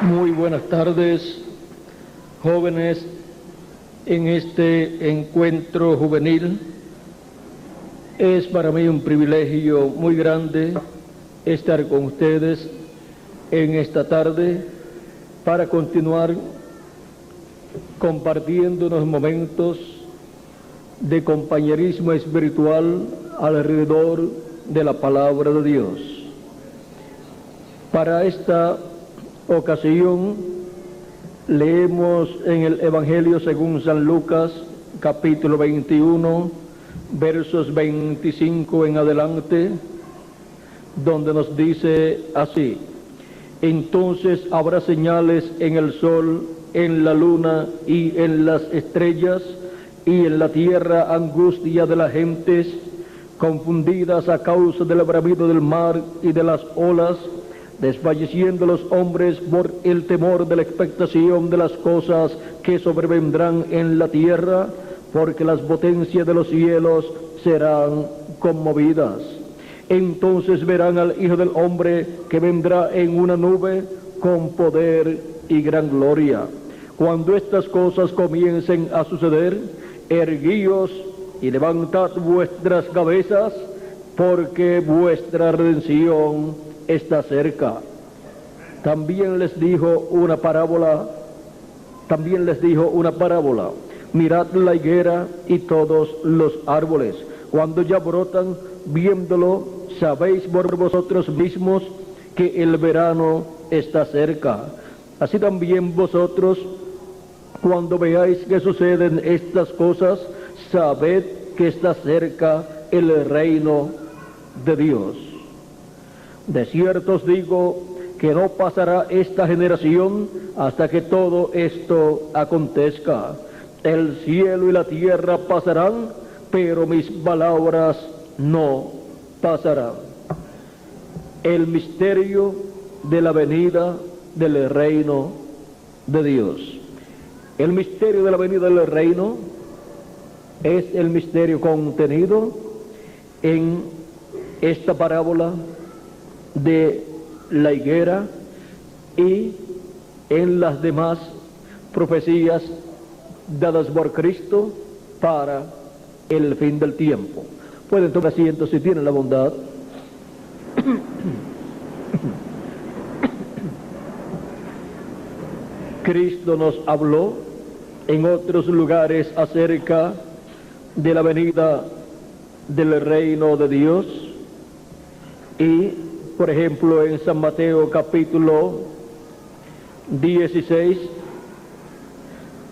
Muy buenas tardes, jóvenes, en este encuentro juvenil. Es para mí un privilegio muy grande estar con ustedes en esta tarde para continuar compartiendo unos momentos de compañerismo espiritual alrededor de la palabra de Dios. Para esta ocasión leemos en el Evangelio según San Lucas, capítulo 21, versos 25 en adelante, donde nos dice así: entonces habrá señales en el sol, en la luna y en las estrellas, y en la tierra angustia de las gentes, confundidas a causa del bramido del mar y de las olas, desfalleciendo los hombres por el temor de la expectación de las cosas que sobrevendrán en la tierra, porque las potencias de los cielos serán conmovidas. Entonces verán al Hijo del Hombre que vendrá en una nube con poder y gran gloria. Cuando estas cosas comiencen a suceder, erguíos y levantad vuestras cabezas, porque vuestra redención está cerca. También les dijo una parábola. Mirad la higuera y todos los árboles, cuando ya brotan, viéndolo, sabéis por vosotros mismos que el verano está cerca. Así también vosotros, cuando veáis que suceden estas cosas, sabed que está cerca el reino de Dios. De cierto os digo que no pasará esta generación hasta que todo esto acontezca. El cielo y la tierra pasarán, pero mis palabras no pasarán. El misterio de la venida del reino de Dios. El misterio de la venida del reino es el misterio contenido en esta parábola de la higuera y en las demás profecías dadas por Cristo para el fin del tiempo. Pueden tomar asiento si tienen la bondad. Cristo nos habló en otros lugares acerca de la venida del reino de Dios, y por ejemplo en San Mateo capítulo 16,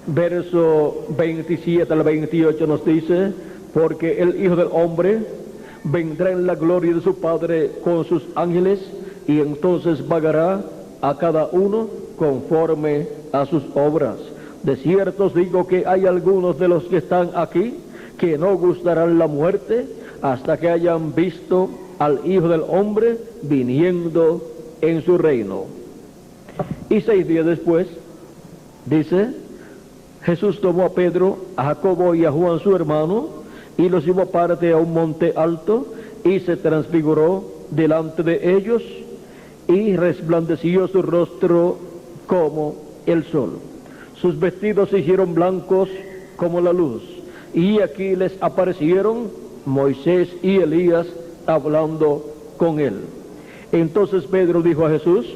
verso 27 al 28 nos dice: porque el Hijo del Hombre vendrá en la gloria de su Padre con sus ángeles, y entonces pagará a cada uno conforme a sus obras. De cierto os digo que hay algunos de los que están aquí que no gustarán la muerte hasta que hayan visto al Hijo del Hombre viniendo en su reino. Y 6 días después, dice, Jesús tomó a Pedro, a Jacobo y a Juan su hermano, y los llevó aparte a un monte alto, y se transfiguró delante de ellos, y resplandeció su rostro como el sol. Sus vestidos se hicieron blancos como la luz, y aquí les aparecieron Moisés y Elías hablando con él. Entonces Pedro dijo a Jesús: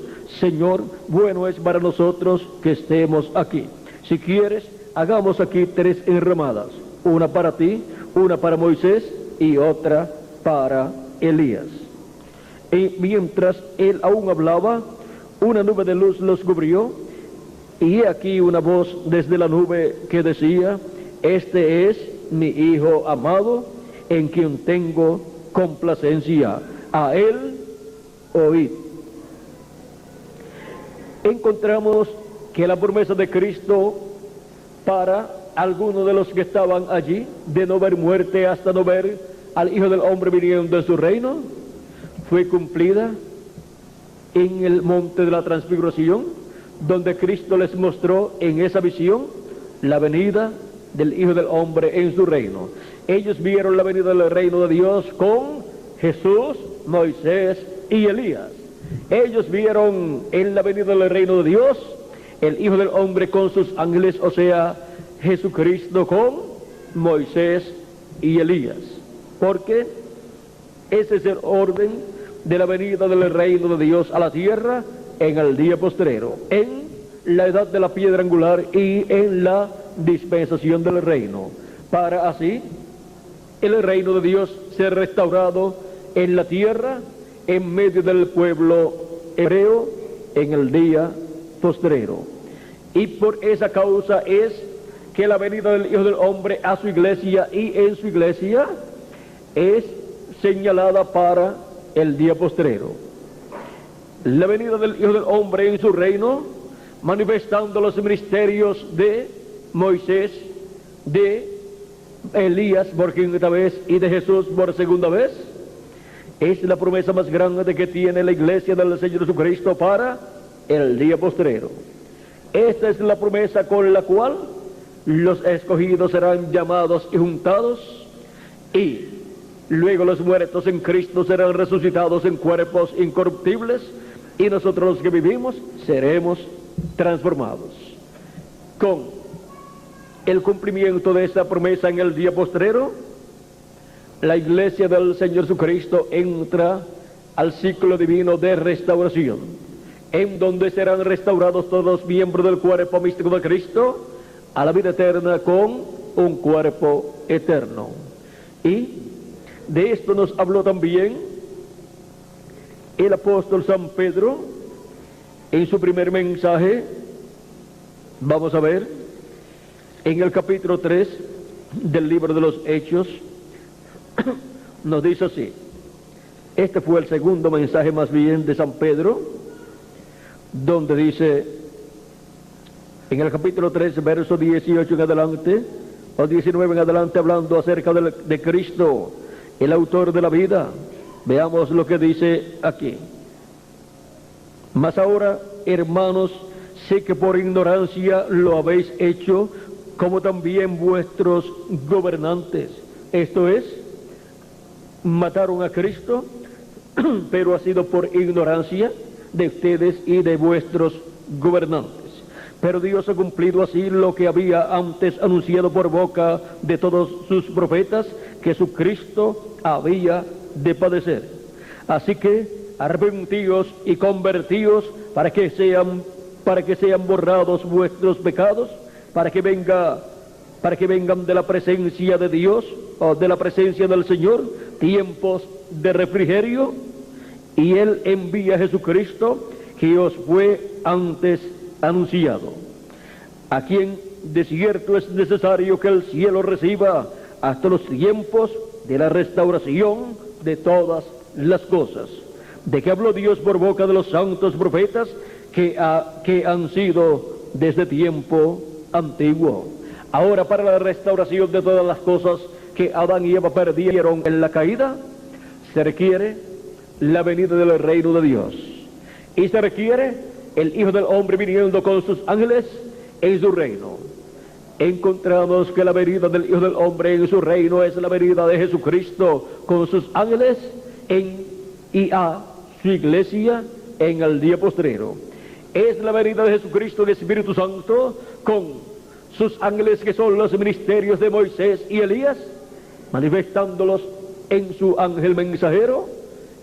Señor, bueno es para nosotros que estemos aquí. Si quieres, hagamos aquí 3 enramadas, una para ti, una para Moisés y otra para Elías. Y mientras él aún hablaba, una nube de luz los cubrió, y aquí una voz desde la nube que decía: este es mi Hijo amado, en quien tengo complacencia, a él oíd. Encontramos que la promesa de Cristo para algunos de los que estaban allí, de no ver muerte hasta no ver al Hijo del Hombre viniendo en su reino, fue cumplida en el monte de la transfiguración, donde Cristo les mostró en esa visión la venida del Hijo del Hombre en su reino. Ellos vieron la venida del reino de Dios con Jesús, Moisés y Elías. Ellos vieron en la venida del reino de Dios el Hijo del Hombre con sus ángeles, o sea, Jesucristo con Moisés y Elías. Porque ese es el orden de la venida del reino de Dios a la tierra en el día postrero, en la edad de la piedra angular y en la dispensación del reino, para así el reino de Dios ser restaurado en la tierra en medio del pueblo hebreo en el día postrero. Y por esa causa es que la venida del Hijo del Hombre a su iglesia y en su iglesia es señalada para el día postrero. La venida del Hijo del Hombre en su reino, manifestando los ministerios de Moisés, de Elías por quinta vez y de Jesús por segunda vez, es la promesa más grande que tiene la iglesia del Señor Jesucristo para el día postrero. Esta es la promesa con la cual los escogidos serán llamados y juntados, y luego los muertos en Cristo serán resucitados en cuerpos incorruptibles, y nosotros los que vivimos seremos transformados. Con el cumplimiento de esa promesa en el día postrero, la iglesia del Señor Jesucristo entra al ciclo divino de restauración, en donde serán restaurados todos los miembros del cuerpo místico de Cristo a la vida eterna con un cuerpo eterno. Y de esto nos habló también el apóstol San Pedro en su primer mensaje. Vamos a ver en el capítulo 3 del libro de los Hechos. Nos dice así. Este fue el segundo mensaje más bien de San Pedro, donde dice en el capítulo 3, verso 18 en adelante, o 19 en adelante, hablando acerca de Cristo, el autor de la vida. Veamos lo que dice aquí. Mas ahora, hermanos, sé que por ignorancia lo habéis hecho, como también vuestros gobernantes. Esto es, mataron a Cristo, pero ha sido por ignorancia de ustedes y de vuestros gobernantes. Pero Dios ha cumplido así lo que había antes anunciado por boca de todos sus profetas, que su Cristo había de padecer. Así que arrepentíos y convertíos para que sean borrados vuestros pecados, para que vengan de la presencia de Dios, o de la presencia del Señor, tiempos de refrigerio, y Él envía a Jesucristo, que os fue antes anunciado, a quien de cierto es necesario que el cielo reciba hasta los tiempos de la restauración de todas las cosas, de que habló Dios por boca de los santos profetas que han sido desde tiempo antiguo. Ahora, para la restauración de todas las cosas que Adán y Eva perdieron en la caída, se requiere la venida del reino de Dios, y se requiere el Hijo del Hombre viniendo con sus ángeles en su reino. Encontramos que la venida del Hijo del Hombre en su reino es la venida de Jesucristo con sus ángeles y a su iglesia en el día postrero. Es la venida de Jesucristo en Espíritu Santo con sus ángeles, que son los ministerios de Moisés y Elías, manifestándolos en su ángel mensajero,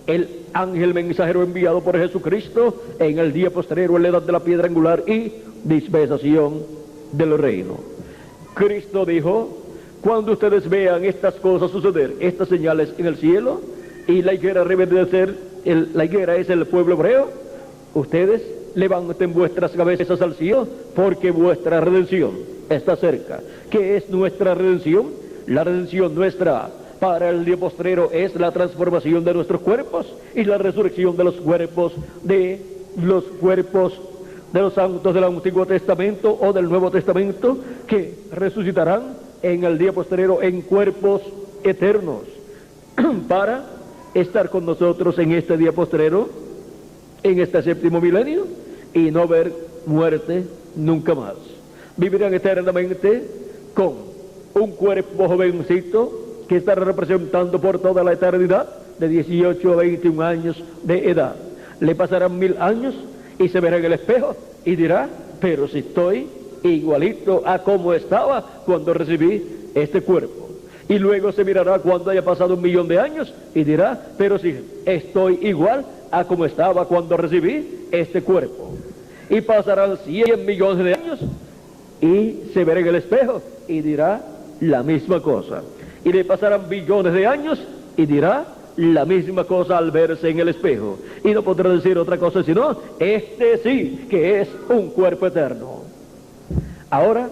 el ángel mensajero enviado por Jesucristo en el día postrero, en la edad de la piedra angular y dispensación del reino. Cristo dijo: cuando ustedes vean estas cosas suceder, estas señales en el cielo, y la higuera reverdecer, la higuera es el pueblo hebreo, ustedes levanten vuestras cabezas al cielo, porque vuestra redención está cerca. ¿Qué es nuestra redención? La redención nuestra para el día postrero es la transformación de nuestros cuerpos y la resurrección de los cuerpos de los santos del Antiguo Testamento o del Nuevo Testamento, que resucitarán en el día postrero en cuerpos eternos para estar con nosotros en este día postrero, en este séptimo milenio, y no ver muerte nunca más. Vivirán eternamente con un cuerpo jovencito que estará representando por toda la eternidad, de 18 a 21 años de edad. Le pasarán 1000 años y se verá en el espejo y dirá, pero si estoy igualito a como estaba cuando recibí este cuerpo. Y luego se mirará cuando haya pasado 1.000.000 de años y dirá, pero si estoy igual a como estaba cuando recibí este cuerpo. Y pasarán 100 millones de años y se verá en el espejo y dirá la misma cosa. Y le pasarán billones de años y dirá la misma cosa al verse en el espejo. Y no podrá decir otra cosa sino, este sí que es un cuerpo eterno. Ahora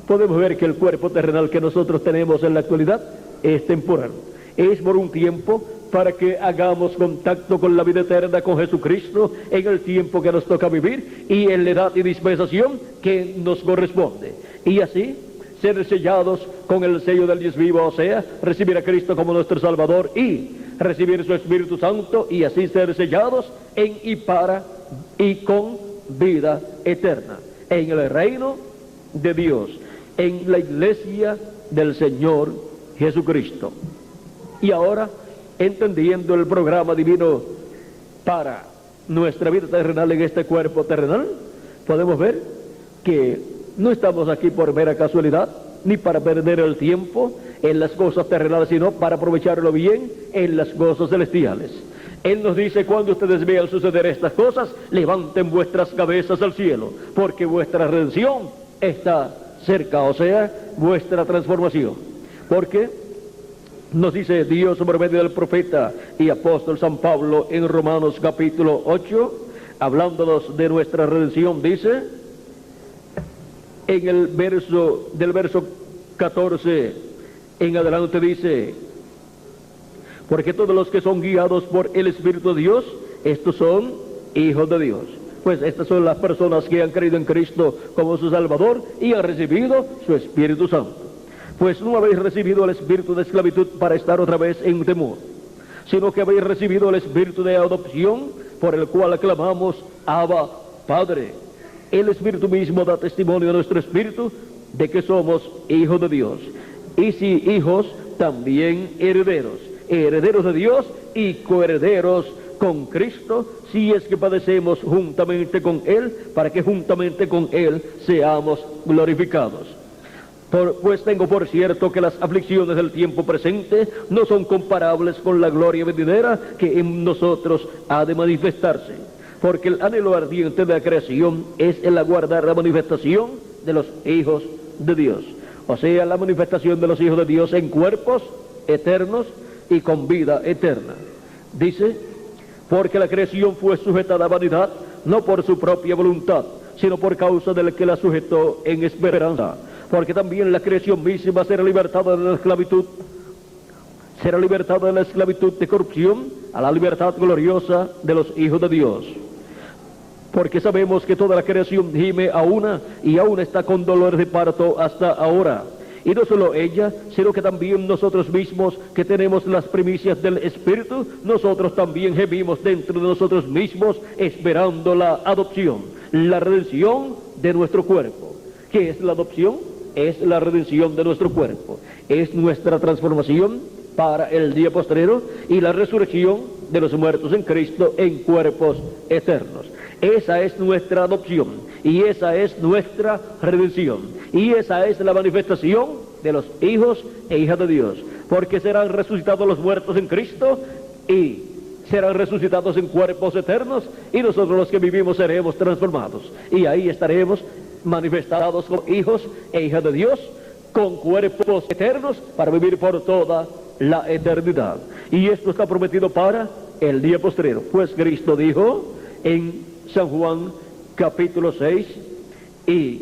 podemos ver que el cuerpo terrenal que nosotros tenemos en la actualidad es temporal. Es por un tiempo para que hagamos contacto con la vida eterna, con Jesucristo, en el tiempo que nos toca vivir y en la edad y dispensación que nos corresponde. Y así ser sellados con el sello del Dios vivo, o sea, recibir a Cristo como nuestro Salvador y recibir su Espíritu Santo y así ser sellados en y para y con vida eterna, en el reino de Dios, en la iglesia del Señor Jesucristo. Y ahora, entendiendo el programa divino para nuestra vida terrenal en este cuerpo terrenal, podemos ver que no estamos aquí por mera casualidad, ni para perder el tiempo en las cosas terrenales, sino para aprovecharlo bien en las cosas celestiales. Él nos dice, cuando ustedes vean suceder estas cosas, levanten vuestras cabezas al cielo, porque vuestra redención está cerca, o sea, vuestra transformación. Porque nos dice Dios por medio del profeta y apóstol San Pablo en Romanos capítulo 8, hablándonos de nuestra redención, dice, en el verso, del verso 14 en adelante dice, porque todos los que son guiados por el Espíritu de Dios, estos son hijos de Dios. Pues estas son las personas que han creído en Cristo como su Salvador y han recibido su Espíritu Santo. Pues no habéis recibido el espíritu de esclavitud para estar otra vez en temor, sino que habéis recibido el espíritu de adopción, por el cual aclamamos, Abba, Padre. El Espíritu mismo da testimonio a nuestro espíritu de que somos hijos de Dios. Y si hijos, también herederos, herederos de Dios y coherederos con Cristo, si es que padecemos juntamente con Él, para que juntamente con Él seamos glorificados. Pues tengo por cierto que las aflicciones del tiempo presente no son comparables con la gloria venidera que en nosotros ha de manifestarse. Porque el anhelo ardiente de la creación es el aguardar la manifestación de los hijos de Dios. O sea, la manifestación de los hijos de Dios en cuerpos eternos y con vida eterna. Dice, porque la creación fue sujetada a vanidad, no por su propia voluntad, sino por causa del que la sujetó en esperanza. Porque también la creación misma será libertada de la esclavitud, será libertada de la esclavitud de corrupción a la libertad gloriosa de los hijos de Dios. Porque sabemos que toda la creación gime a una y aún está con dolor de parto hasta ahora. Y no solo ella, sino que también nosotros mismos, que tenemos las primicias del Espíritu, nosotros también gemimos dentro de nosotros mismos, esperando la adopción, la redención de nuestro cuerpo. ¿Qué es la adopción? Es la redención de nuestro cuerpo. Es nuestra transformación para el día postrero y la resurrección de los muertos en Cristo en cuerpos eternos. Esa es nuestra adopción y esa es nuestra redención y esa es la manifestación de los hijos e hijas de Dios, porque serán resucitados los muertos en Cristo y serán resucitados en cuerpos eternos y nosotros los que vivimos seremos transformados y ahí estaremos manifestados como hijos e hijas de Dios con cuerpos eternos para vivir por toda la eternidad. Y esto está prometido para el día postrero, pues Cristo dijo en San Juan capítulo 6 y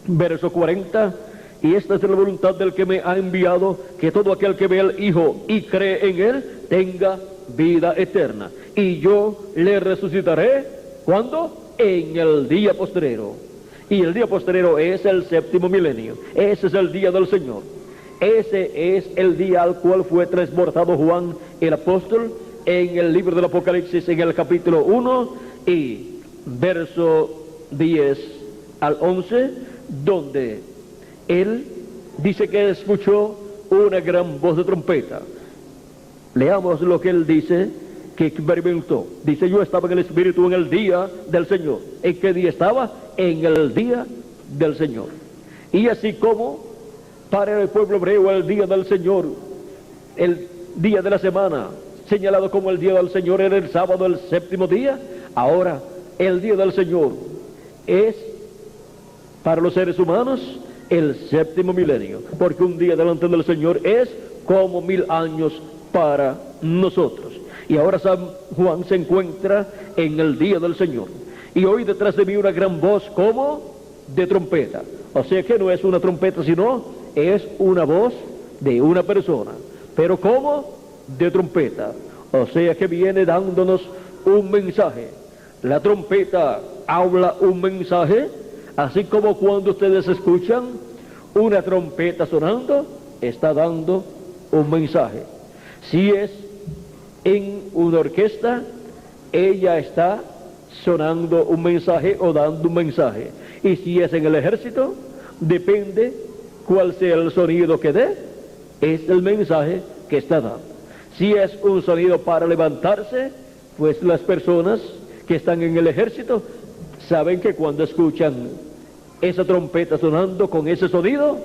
verso 40, y esta es la voluntad del que me ha enviado, que todo aquel que ve al Hijo y cree en Él tenga vida eterna, y yo le resucitaré, ¿cuándo? En el día postrero. Y el día postrero es el séptimo milenio, ese es el día del Señor, ese es el día al cual fue transportado Juan el apóstol en el libro del Apocalipsis, en el capítulo 1 y verso 10 al 11, donde él dice que escuchó una gran voz de trompeta. Leamos lo que él dice que experimentó. Dice, yo estaba en el Espíritu en el día del Señor. ¿En qué día estaba? En el día del Señor. Y así como para el pueblo hebreo el día del Señor, el día de la semana, señalado como el día del Señor, era el sábado, el séptimo día. Ahora, el día del Señor es, para los seres humanos, el séptimo milenio. Porque un día delante del Señor es como 1000 años para nosotros. Y ahora San Juan se encuentra en el día del Señor. Y oí detrás de mí una gran voz como de trompeta. O sea que no es una trompeta, sino es una voz de una persona. Pero como de trompeta. O sea que viene dándonos un mensaje. La trompeta habla un mensaje, así como cuando ustedes escuchan una trompeta sonando, está dando un mensaje. Si es en una orquesta, ella está sonando un mensaje o dando un mensaje. Y si es en el ejército, depende cuál sea el sonido que dé, es el mensaje que está dando. Si es un sonido para levantarse, pues las personas que están en el ejército saben que cuando escuchan esa trompeta sonando con ese sonido,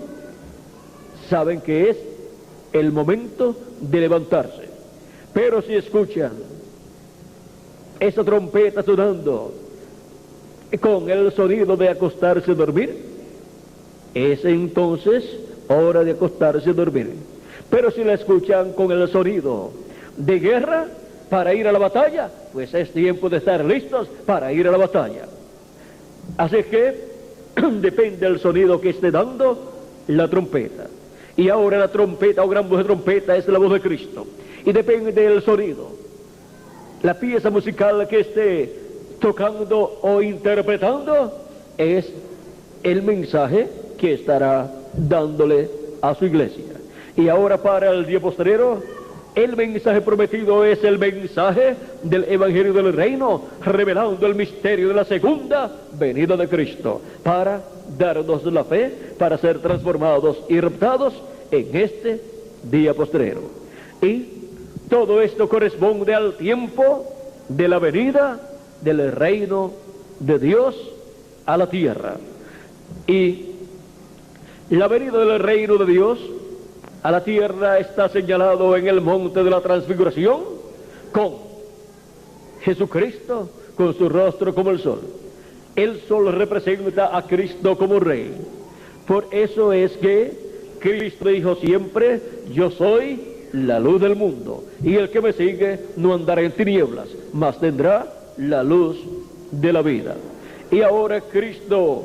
saben que es el momento de levantarse. Pero si escuchan esa trompeta sonando con el sonido de acostarse a dormir, es entonces hora de acostarse a dormir. Pero si la escuchan con el sonido de guerra para ir a la batalla, pues es tiempo de estar listos para ir a la batalla. Así que depende del sonido que esté dando la trompeta. Y ahora la trompeta o gran voz de trompeta es la voz de Cristo. Y depende del sonido, la pieza musical que esté tocando o interpretando, es el mensaje que estará dándole a su iglesia. Y ahora para el día postrero, el mensaje prometido es el mensaje del Evangelio del Reino, revelando el misterio de la segunda venida de Cristo, para darnos la fe, para ser transformados y raptados en este día postrero. Y todo esto corresponde al tiempo de la venida del reino de Dios a la tierra. Y la venida del reino de Dios a la tierra está señalado en el monte de la transfiguración, con Jesucristo con su rostro como el sol. El sol representa a Cristo como rey. Por eso es que Cristo dijo siempre, yo soy la luz del mundo, y el que me sigue no andará en tinieblas, mas tendrá la luz de la vida. Y ahora Cristo,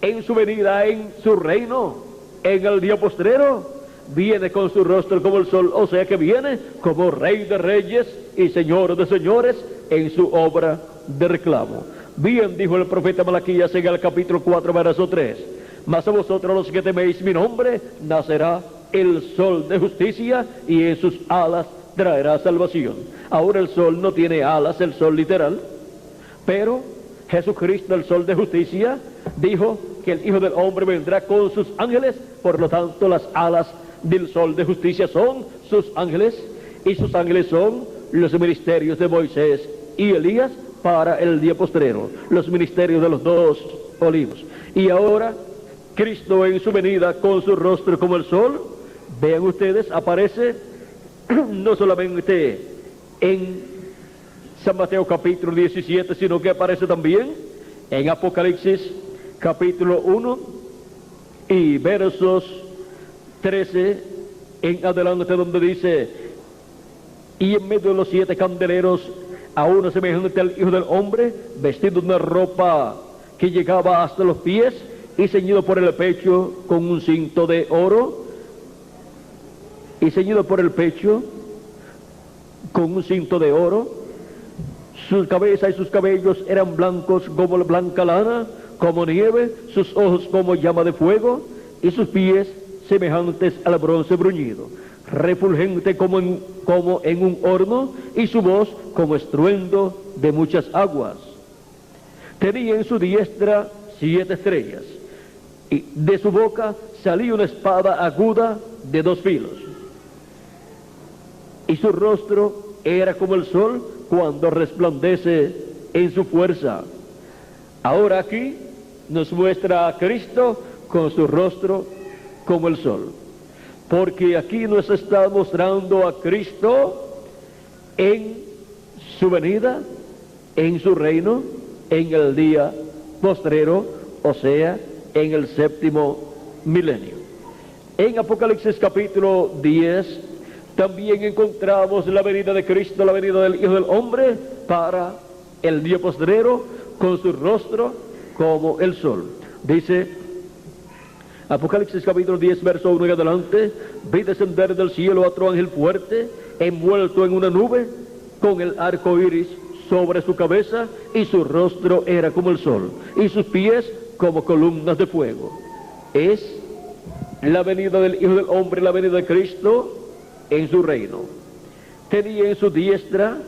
en su venida, en su reino, en el día postrero, viene con su rostro como el sol, o sea que viene como Rey de Reyes y Señor de Señores en su obra de reclamo. Bien dijo el profeta Malaquías en el capítulo 4, verso 3, mas a vosotros los que teméis mi nombre, nacerá el sol de justicia y en sus alas traerá salvación. Ahora el sol no tiene alas, el sol literal, pero Jesucristo, el sol de justicia, dijo que el Hijo del Hombre vendrá con sus ángeles, por lo tanto las alas del sol de justicia son sus ángeles, y sus ángeles son los ministerios de Moisés y Elías para el día postrero, los ministerios de los dos olivos. Y ahora Cristo en su venida con su rostro como el sol, vean ustedes, aparece no solamente en San Mateo capítulo 17, sino que aparece también en Apocalipsis capítulo 1 y versos 13 en adelante, donde dice, y en medio de los 7 candeleros a uno semejante al Hijo del Hombre, vestido de una ropa que llegaba hasta los pies y ceñido por el pecho con un cinto de oro, y ceñido por el pecho con un cinto de oro. Su cabeza y sus cabellos eran blancos como la blanca lana, como nieve, sus ojos como llama de fuego, y sus pies semejantes al bronce bruñido, refulgente como en un horno, y su voz como estruendo de muchas aguas. Tenía en su diestra 7 estrellas, y de su boca salía una espada aguda de 2 filos. Y su rostro era como el sol, cuando resplandece en su fuerza. Ahora aquí nos muestra a Cristo con su rostro como el sol, porque aquí nos está mostrando a Cristo en su venida, en su reino, en el día postrero, o sea, en el séptimo milenio. En Apocalipsis capítulo 10 también encontramos la venida de Cristo, la venida del Hijo del Hombre para el día postrero, con su rostro como el sol. Dice Apocalipsis capítulo 10, verso 1 en adelante: vi descender del cielo a otro ángel fuerte, envuelto en una nube, con el arco iris sobre su cabeza, y su rostro era como el sol, y sus pies como columnas de fuego. Es la venida del Hijo del Hombre, la venida de Cristo en su reino. Tenía en su diestra,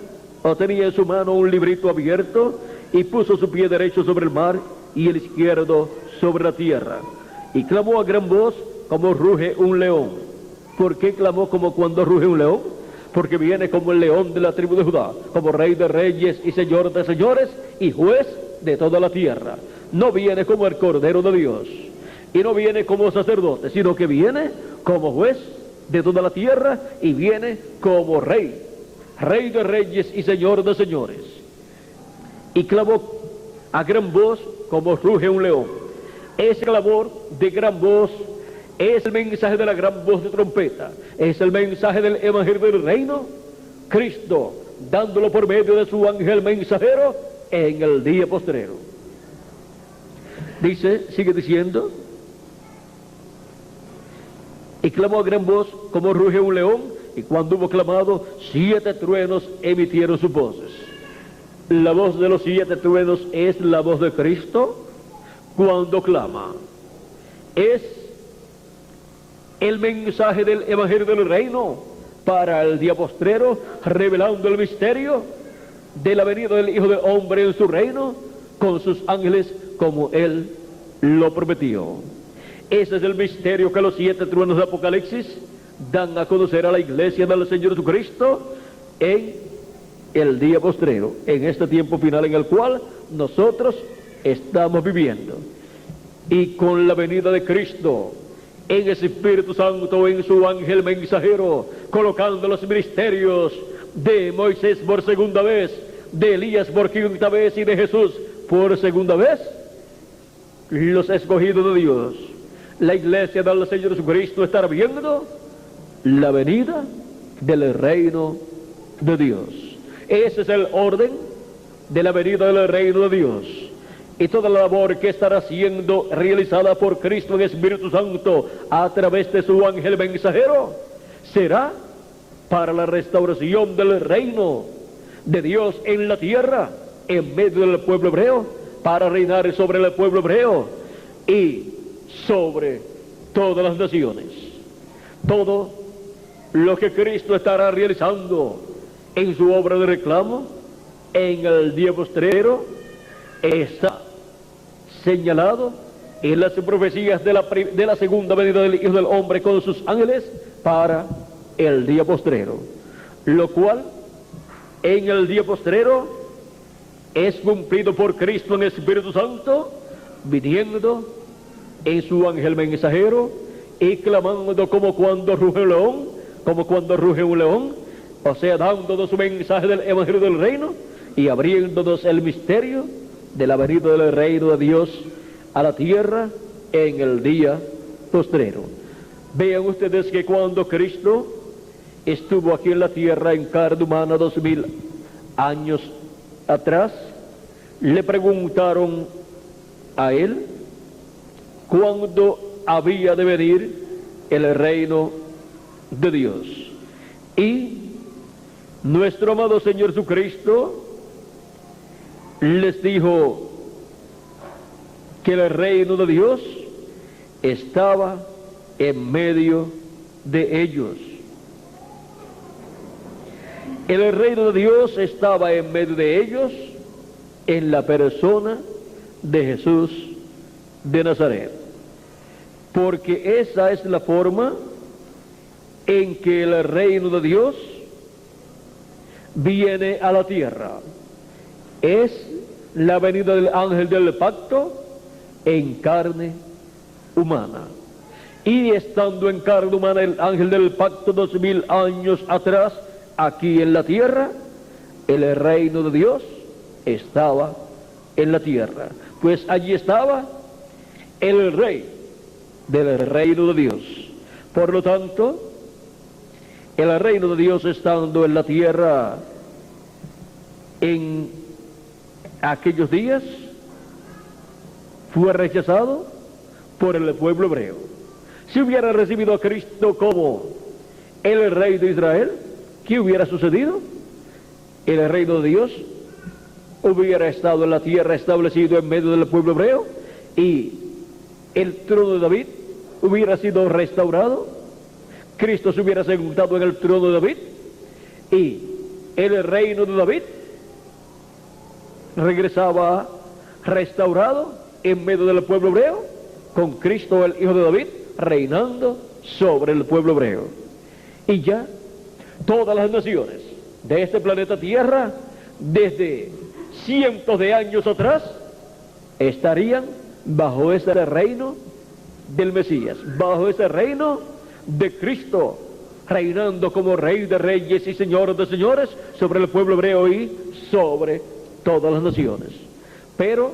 o tenía en su mano, un librito abierto, y puso su pie derecho sobre el mar y el izquierdo sobre la tierra, y clamó a gran voz como ruge un león. ¿Por qué clamó como cuando ruge un león? Porque viene como el león de la tribu de Judá, como rey de reyes y señor de señores y juez de toda la tierra. No viene como el Cordero de Dios, y no viene como sacerdote, sino que viene como juez de toda la tierra, y viene como rey, rey de reyes y señor de señores. Y clamó a gran voz como ruge un león. Ese clamor de gran voz es el mensaje de la gran voz de trompeta, es el mensaje del evangelio del reino, Cristo dándolo por medio de su ángel mensajero en el día postrero. Dice, sigue diciendo: y clamó a gran voz como ruge un león, y cuando hubo clamado, 7 truenos emitieron sus voces. La voz de los 7 truenos es la voz de Cristo cuando clama. Es el mensaje del evangelio del reino para el día postrero, revelando el misterio de la venida del Hijo del Hombre en su reino con sus ángeles, como Él lo prometió. Ese es el misterio que los 7 truenos de Apocalipsis dan a conocer a la iglesia del Señor Jesucristo en el día postrero, en este tiempo final en el cual nosotros estamos viviendo. Y con la venida de Cristo en ese Espíritu Santo, en su ángel mensajero, colocando los ministerios de Moisés por segunda vez, de Elías por quinta vez y de Jesús por segunda vez, los escogidos de Dios, la iglesia del Señor Jesucristo, estará viendo la venida del reino de Dios. Ese es el orden de la venida del reino de Dios. Y toda la labor que estará siendo realizada por Cristo en Espíritu Santo a través de su ángel mensajero será para la restauración del reino de Dios en la tierra, en medio del pueblo hebreo, para reinar sobre el pueblo hebreo y sobre todas las naciones. Todo lo que Cristo estará realizando en su obra de reclamo en el día postrero está señalado en las profecías de la segunda venida del Hijo del Hombre con sus ángeles para el día postrero, lo cual en el día postrero es cumplido por Cristo en el Espíritu Santo, viniendo en su ángel mensajero y clamando como cuando ruge un león, como cuando ruge un león, o sea, dándonos su mensaje del evangelio del reino y abriéndonos el misterio de la venida del reino de Dios a la tierra en el día postrero. Vean ustedes que cuando Cristo estuvo aquí en la tierra en carne humana 2000 años atrás, le preguntaron a él cuándo había de venir el reino de Dios. Y nuestro amado Señor Jesucristo les dijo que el reino de Dios estaba en medio de ellos. El reino de Dios estaba en medio de ellos en la persona de Jesús de Nazaret, porque esa es la forma en que el reino de Dios viene a la tierra. Es la venida del ángel del pacto en carne humana. Y estando en carne humana el ángel del pacto 2000 años atrás, aquí en la tierra, el reino de Dios estaba en la tierra. Pues allí estaba el rey del reino de Dios. Por lo tanto, el reino de Dios estando en la tierra en aquellos días, fue rechazado por el pueblo hebreo. Si hubiera recibido a Cristo como el rey de Israel, ¿qué hubiera sucedido? El reino de Dios hubiera estado en la tierra establecido en medio del pueblo hebreo y el trono de David hubiera sido restaurado. Cristo se hubiera sentado en el trono de David y el reino de David regresaba restaurado en medio del pueblo hebreo, con Cristo el hijo de David reinando sobre el pueblo hebreo. Y ya todas las naciones de este planeta Tierra, desde cientos de años atrás, estarían bajo ese reino del Mesías, bajo ese reino de Cristo, reinando como Rey de Reyes y Señor de Señores sobre el pueblo hebreo y sobre todas las naciones. Pero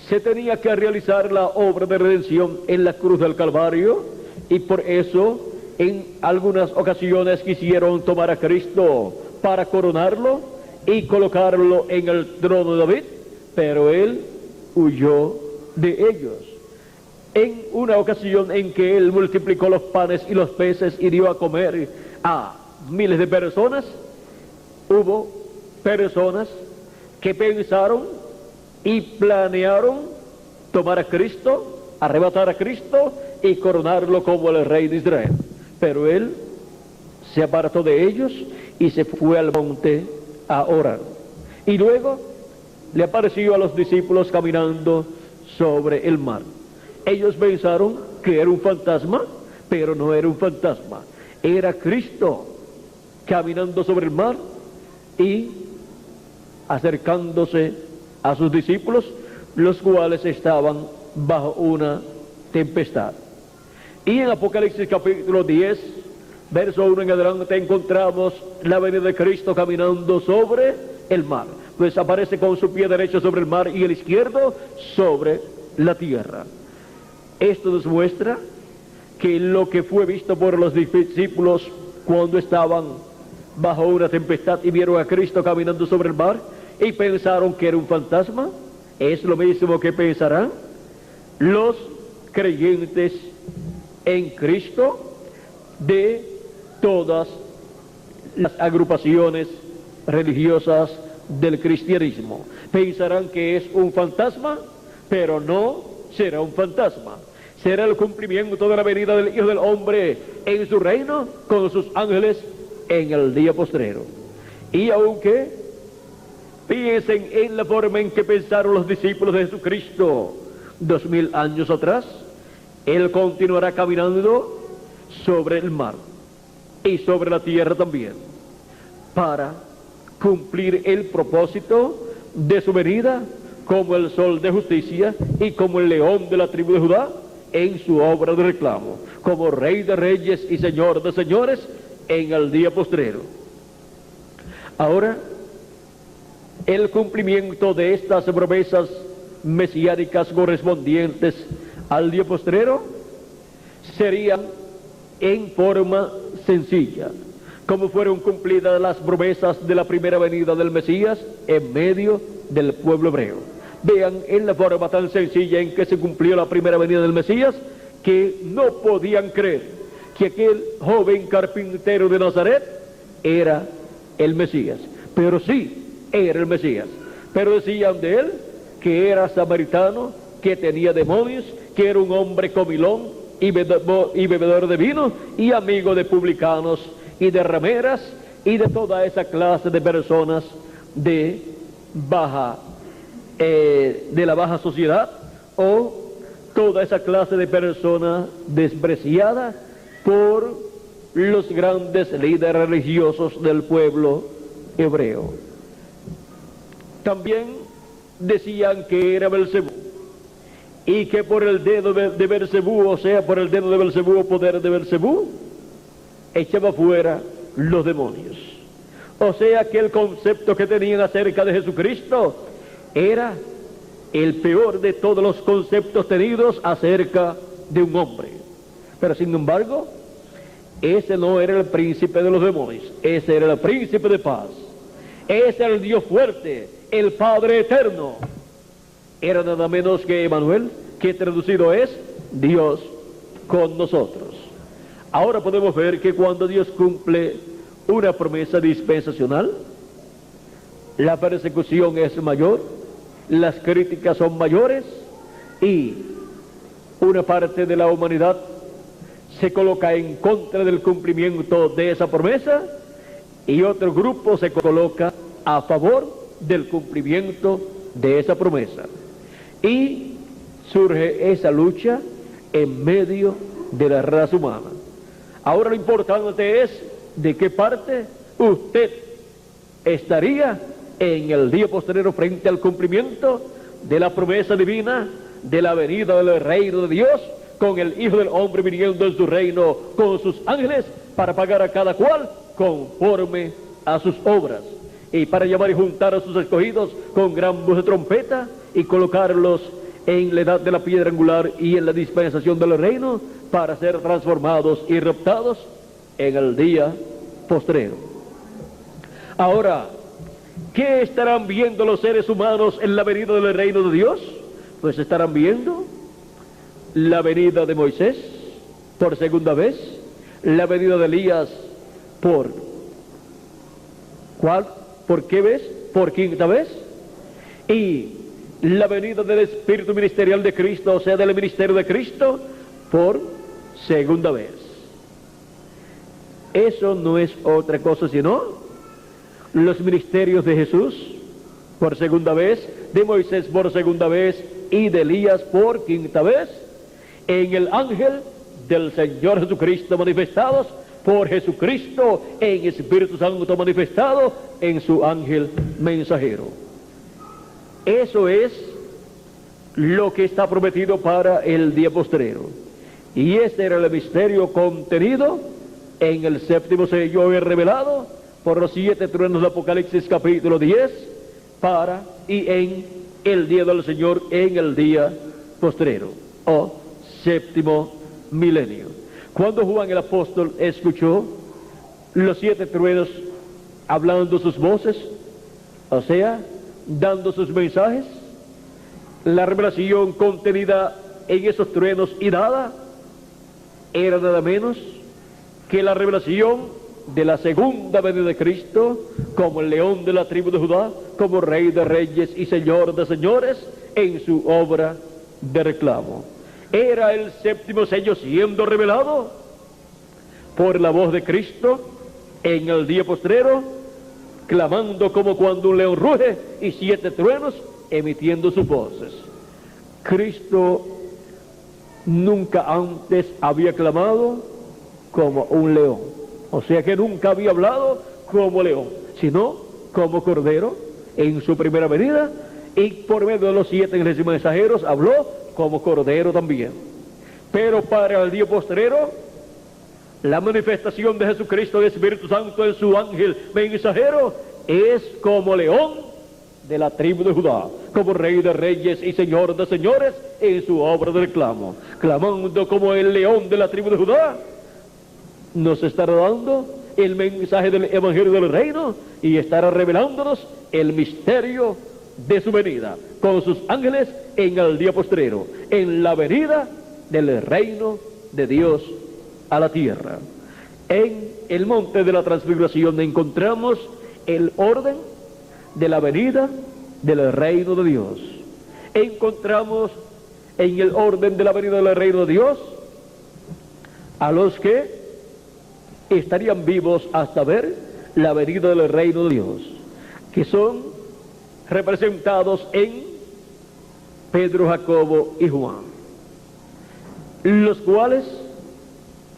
se tenía que realizar la obra de redención en la cruz del Calvario, y por eso en algunas ocasiones quisieron tomar a Cristo para coronarlo y colocarlo en el trono de David, pero él huyó de ellos. En una ocasión en que él multiplicó los panes y los peces y dio a comer a miles de personas, hubo personas que pensaron y planearon tomar a Cristo, arrebatar a Cristo y coronarlo como el rey de Israel. Pero él se apartó de ellos y se fue al monte a orar. Y luego le apareció a los discípulos caminando sobre el mar. Ellos pensaron que era un fantasma, pero no era un fantasma. Era Cristo caminando sobre el mar y acercándose a sus discípulos, los cuales estaban bajo una tempestad. Y en Apocalipsis capítulo 10, verso 1 en adelante, encontramos la venida de Cristo caminando sobre el mar. Pues aparece con su pie derecho sobre el mar y el izquierdo sobre la tierra. Esto nos muestra que lo que fue visto por los discípulos cuando estaban bajo una tempestad y vieron a Cristo caminando sobre el mar y pensaron que era un fantasma, es lo mismo que pensarán los creyentes en Cristo de todas las agrupaciones religiosas del cristianismo. Pensarán que es un fantasma, pero no será un fantasma. Será el cumplimiento de la venida del Hijo del Hombre en su reino con sus ángeles en el día postrero. Y aunque piensen en la forma en que pensaron los discípulos de Jesucristo 2000 años atrás, Él continuará caminando sobre el mar y sobre la tierra también, para cumplir el propósito de su venida como el sol de justicia y como el león de la tribu de Judá en su obra de reclamo, como Rey de Reyes y Señor de Señores en el día postrero. Ahora, el cumplimiento de estas promesas mesiánicas correspondientes al día postrero serían en forma sencilla, como fueron cumplidas las promesas de la primera venida del Mesías en medio del pueblo hebreo. Vean en la forma tan sencilla en que se cumplió la primera venida del Mesías, que no podían creer que aquel joven carpintero de Nazaret era el Mesías, pero sí era el Mesías. Pero decían de él que era samaritano, que tenía demonios, que era un hombre comilón y bebedor de vino y amigo de publicanos y de rameras y de toda esa clase de personas de la baja sociedad, o toda esa clase de personas despreciada por los grandes líderes religiosos del pueblo hebreo. También decían que era Belcebú, y que por el dedo de Belcebú, o sea, por el dedo de Belcebú o poder de Belcebú, echaba fuera los demonios. O sea que el concepto que tenían acerca de Jesucristo era el peor de todos los conceptos tenidos acerca de un hombre. Pero sin embargo, ese no era el príncipe de los demonios, ese era el príncipe de paz, ese era el Dios fuerte, el Padre eterno. Era nada menos que Emmanuel, que traducido es Dios con nosotros. Ahora podemos ver que cuando Dios cumple una promesa dispensacional, la persecución es mayor, las críticas son mayores, y una parte de la humanidad se coloca en contra del cumplimiento de esa promesa, y otro grupo se coloca a favor del cumplimiento de esa promesa. Y surge esa lucha en medio de la raza humana. Ahora lo importante es de qué parte usted estaría en el día posterior frente al cumplimiento de la promesa divina de la venida del reino de Dios, con el Hijo del Hombre viniendo en su reino con sus ángeles para pagar a cada cual conforme a sus obras, y para llamar y juntar a sus escogidos con gran voz de trompeta y colocarlos en la edad de la piedra angular y en la dispensación del reino para ser transformados y raptados en el día postrero. Ahora, ¿qué estarán viendo los seres humanos en la venida del reino de Dios? Pues estarán viendo la venida de Moisés por segunda vez, la venida de Elías por qué vez, por quinta vez, y la venida del Espíritu ministerial de Cristo, o sea, del ministerio de Cristo, por segunda vez. Eso no es otra cosa sino los ministerios de Jesús por segunda vez, de Moisés por segunda vez y de Elías por quinta vez, en el ángel del Señor Jesucristo manifestados por Jesucristo en Espíritu Santo manifestado en su ángel mensajero. Eso es lo que está prometido para el día postrero. Y este era el misterio contenido en el séptimo sello revelado por los 7 truenos de Apocalipsis capítulo 10 y en el día del Señor, en el día postrero o séptimo milenio. Cuando Juan el apóstol escuchó los 7 truenos hablando sus voces, o sea, dando sus mensajes, la revelación contenida en esos truenos y dada era nada menos que la revelación de la segunda venida de Cristo como el león de la tribu de Judá, como rey de reyes y señor de señores en su obra de reclamo. Era el séptimo sello siendo revelado por la voz de Cristo en el día postrero, clamando como cuando un león ruge, y 7 truenos emitiendo sus voces. Cristo nunca antes había clamado como un león, o sea que nunca había hablado como león, sino como cordero en su primera venida, y por medio de los 7 ángeles y mensajeros habló como cordero también. Pero para el día postrero, la manifestación de Jesucristo de Espíritu Santo en su ángel mensajero es como león de la tribu de Judá, como rey de reyes y señor de señores en su obra de reclamo, clamando como el león de la tribu de Judá. Nos estará dando el mensaje del evangelio del reino y estará revelándonos el misterio de su venida con sus ángeles en el día postrero, en la venida del reino de Dios a la tierra. En el monte de la transfiguración encontramos el orden de la venida del reino de Dios. Encontramos en el orden de la venida del reino de Dios a los que estarían vivos hasta ver la venida del reino de Dios, que son representados en Pedro, Jacobo y Juan, los cuales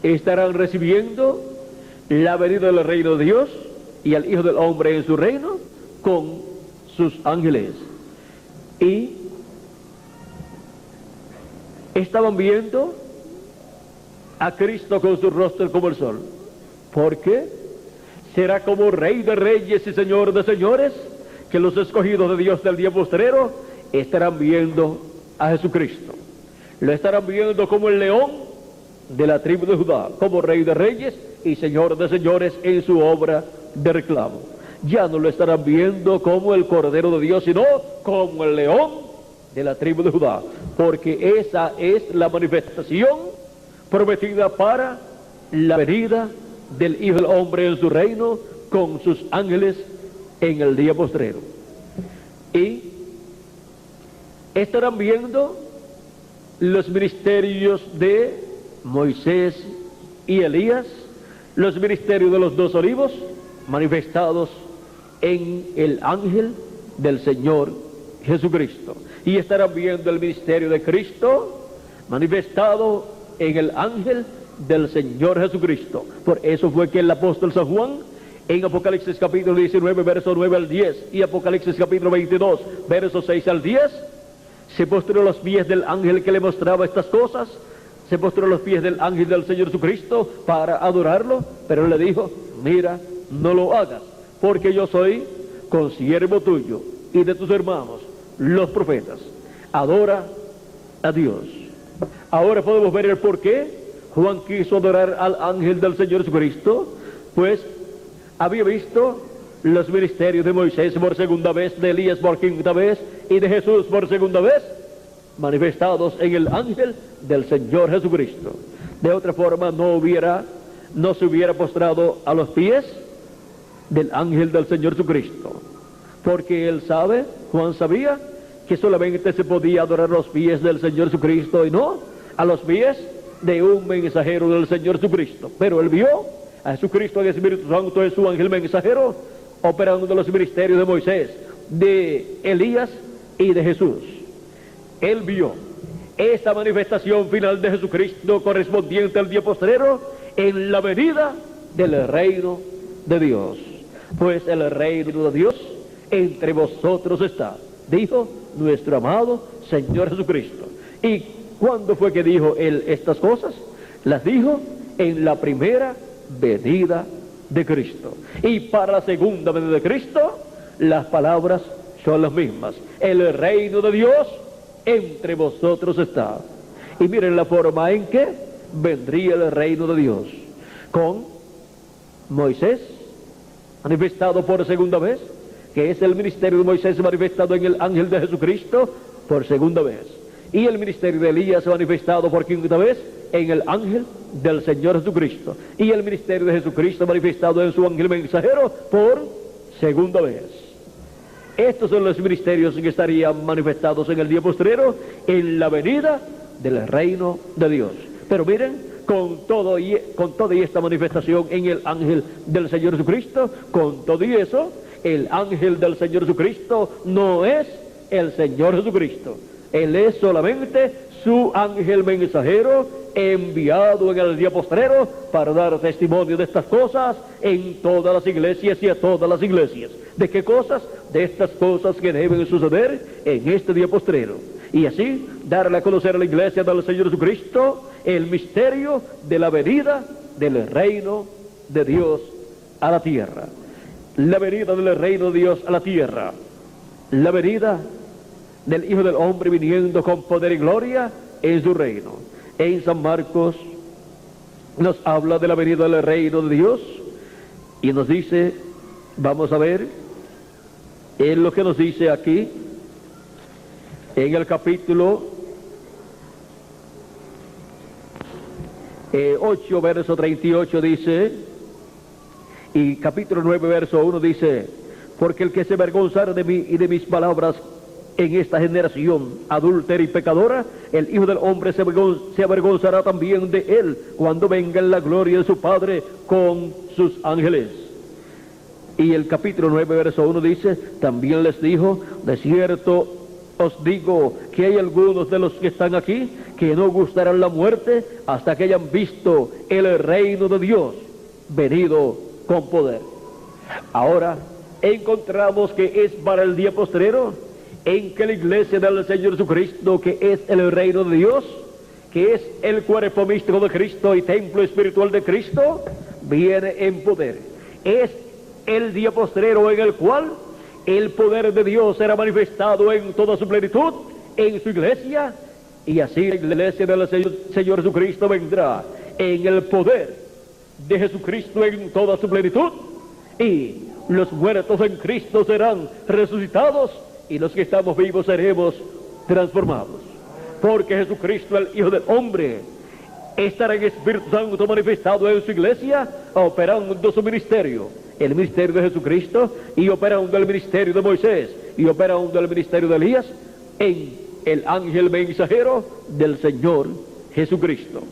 estarán recibiendo la venida del reino de Dios y al Hijo del Hombre en su reino con sus ángeles. Y estaban viendo a Cristo con su rostro como el sol. ¿Por qué? Será como Rey de reyes y Señor de señores, que los escogidos de Dios del día postrero estarán viendo a Jesucristo. Lo estarán viendo como el león de la tribu de Judá, como Rey de reyes y Señor de señores en su obra de reclamo. Ya no lo estarán viendo como el Cordero de Dios, sino como el león de la tribu de Judá, porque esa es la manifestación prometida para la venida del Hijo del Hombre en su reino con sus ángeles en el día postrero. Y estarán viendo los ministerios de Moisés y Elías, los ministerios de los 2 olivos manifestados en el ángel del Señor Jesucristo. Y estarán viendo el ministerio de Cristo manifestado en el ángel del Señor Jesucristo. Por eso fue que el apóstol San Juan, en Apocalipsis capítulo 19, verso 9 al 10, y Apocalipsis capítulo 22, versos 6 al 10, se postró a los pies del ángel que le mostraba estas cosas, se postró a los pies del ángel del Señor Jesucristo para adorarlo, pero le dijo: mira, no lo hagas, porque yo soy consiervo tuyo y de tus hermanos, los profetas. Adora a Dios. Ahora podemos ver el por qué Juan quiso adorar al ángel del Señor Jesucristo, pues había visto los ministerios de Moisés por segunda vez, de Elías por quinta vez y de Jesús por segunda vez, manifestados en el ángel del Señor Jesucristo. De otra forma no se hubiera postrado a los pies del ángel del Señor Jesucristo, porque él sabe, Juan sabía, que solamente se podía adorar los pies del Señor Jesucristo y no a los pies de un mensajero del Señor Jesucristo. Pero él vio a Jesucristo en el Espíritu Santo en su ángel mensajero, operando de los ministerios de Moisés, de Elías y de Jesús. Él vio esa manifestación final de Jesucristo correspondiente al día postrero en la venida del reino de Dios. Pues el reino de Dios entre vosotros está, dijo nuestro amado Señor Jesucristo. ¿Y cuándo fue que dijo él estas cosas? Las dijo en la primera venida de Cristo. Y para la segunda venida de Cristo, las palabras son las mismas. El reino de Dios entre vosotros está. Y miren la forma en que vendría el reino de Dios: con Moisés manifestado por segunda vez, que es el ministerio de Moisés manifestado en el ángel de Jesucristo por segunda vez, y el ministerio de Elías manifestado por quinta vez en el ángel del Señor Jesucristo, y el ministerio de Jesucristo manifestado en su ángel mensajero por segunda vez. Estos son los ministerios que estarían manifestados en el día postrero en la venida del reino de Dios. Pero miren, con toda esta manifestación en el ángel del Señor Jesucristo, con todo y eso, el ángel del Señor Jesucristo no es el Señor Jesucristo. Él es solamente su ángel mensajero enviado en el día postrero para dar testimonio de estas cosas en todas las iglesias y a todas las iglesias. ¿De qué cosas? De estas cosas que deben suceder en este día postrero. Y así darle a conocer a la iglesia del Señor Jesucristo el misterio de la venida del reino de Dios a la tierra. La venida del reino de Dios a la tierra. La venida del Hijo del Hombre viniendo con poder y gloria en su reino. En San Marcos nos habla de la venida del reino de Dios y nos dice, vamos a ver, en lo que nos dice aquí, en el capítulo 8, verso 38 dice, y capítulo 9, verso 1 dice: porque el que se avergonzara de mí y de mis palabras en esta generación adúltera y pecadora, el Hijo del Hombre se avergonzará también de él cuando venga en la gloria de su Padre con sus ángeles. Y el capítulo 9, verso 1 dice, también les dijo, de cierto os digo que hay algunos de los que están aquí que no gustarán la muerte hasta que hayan visto el reino de Dios venido con poder. Ahora encontramos que es para el día postrero en que la iglesia del Señor Jesucristo, que es el reino de Dios, que es el cuerpo místico de Cristo y templo espiritual de Cristo, viene en poder. Es el día postrero en el cual el poder de Dios será manifestado en toda su plenitud en su iglesia, y así la iglesia del Señor Jesucristo vendrá en el poder de Jesucristo en toda su plenitud, y los muertos en Cristo serán resucitados, y los que estamos vivos seremos transformados, porque Jesucristo, el Hijo del Hombre, estará en Espíritu Santo manifestado en su iglesia, operando su ministerio, el ministerio de Jesucristo, y operando el ministerio de Moisés, y operando el ministerio de Elías, en el ángel mensajero del Señor Jesucristo,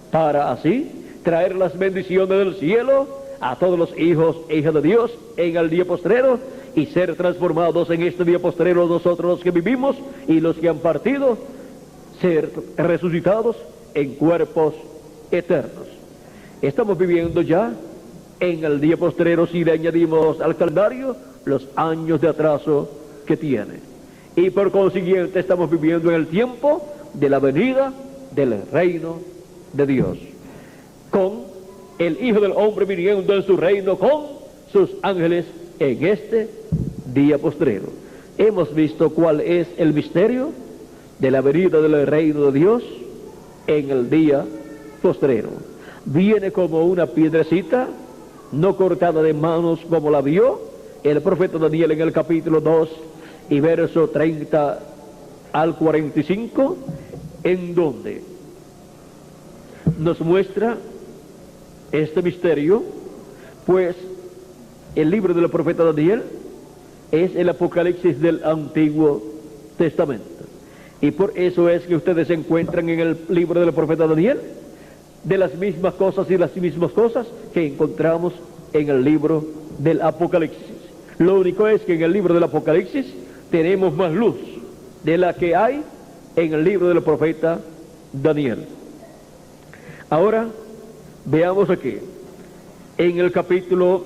para así traer las bendiciones del cielo a todos los hijos e hijas de Dios en el día postrero, y ser transformados en este día postrero nosotros los que vivimos y los que han partido, ser resucitados en cuerpos eternos. Estamos viviendo ya en el día postrero si le añadimos al calendario los años de atraso que tiene, y por consiguiente estamos viviendo en el tiempo de la venida del reino de Dios, con el Hijo del Hombre viniendo en su reino con sus ángeles en este día postrero. Hemos visto cuál es el misterio de la venida del reino de Dios en el día postrero. Viene como una piedrecita, no cortada de manos como la vio el profeta Daniel en el capítulo 2 y verso 30 al 45, en donde nos muestra este misterio, pues el libro del profeta Daniel es el Apocalipsis del Antiguo Testamento, y por eso es que ustedes se encuentran en el libro del profeta Daniel de las mismas cosas y las mismas cosas que encontramos en el libro del Apocalipsis. Lo único es que en el libro del Apocalipsis tenemos más luz de la que hay en el libro del profeta Daniel. Ahora veamos aquí en el capítulo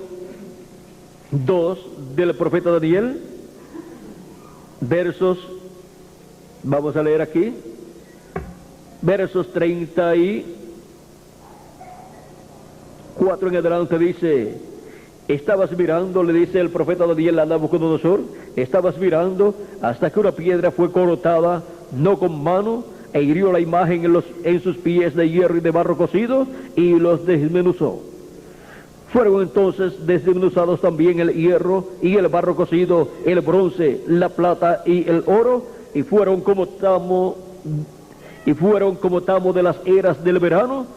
2 del profeta Daniel, versos, vamos a leer aquí, versos 34 en adelante. Dice: estabas mirando, le dice el profeta Daniel a Nabucodonosor, estabas mirando hasta que una piedra fue cortada, no con mano, e hirió la imagen en sus pies de hierro y de barro cocido, y los desmenuzó. Fueron entonces desmenuzados también el hierro y el barro cocido, el bronce, la plata y el oro, y fueron como tamo de las eras del verano,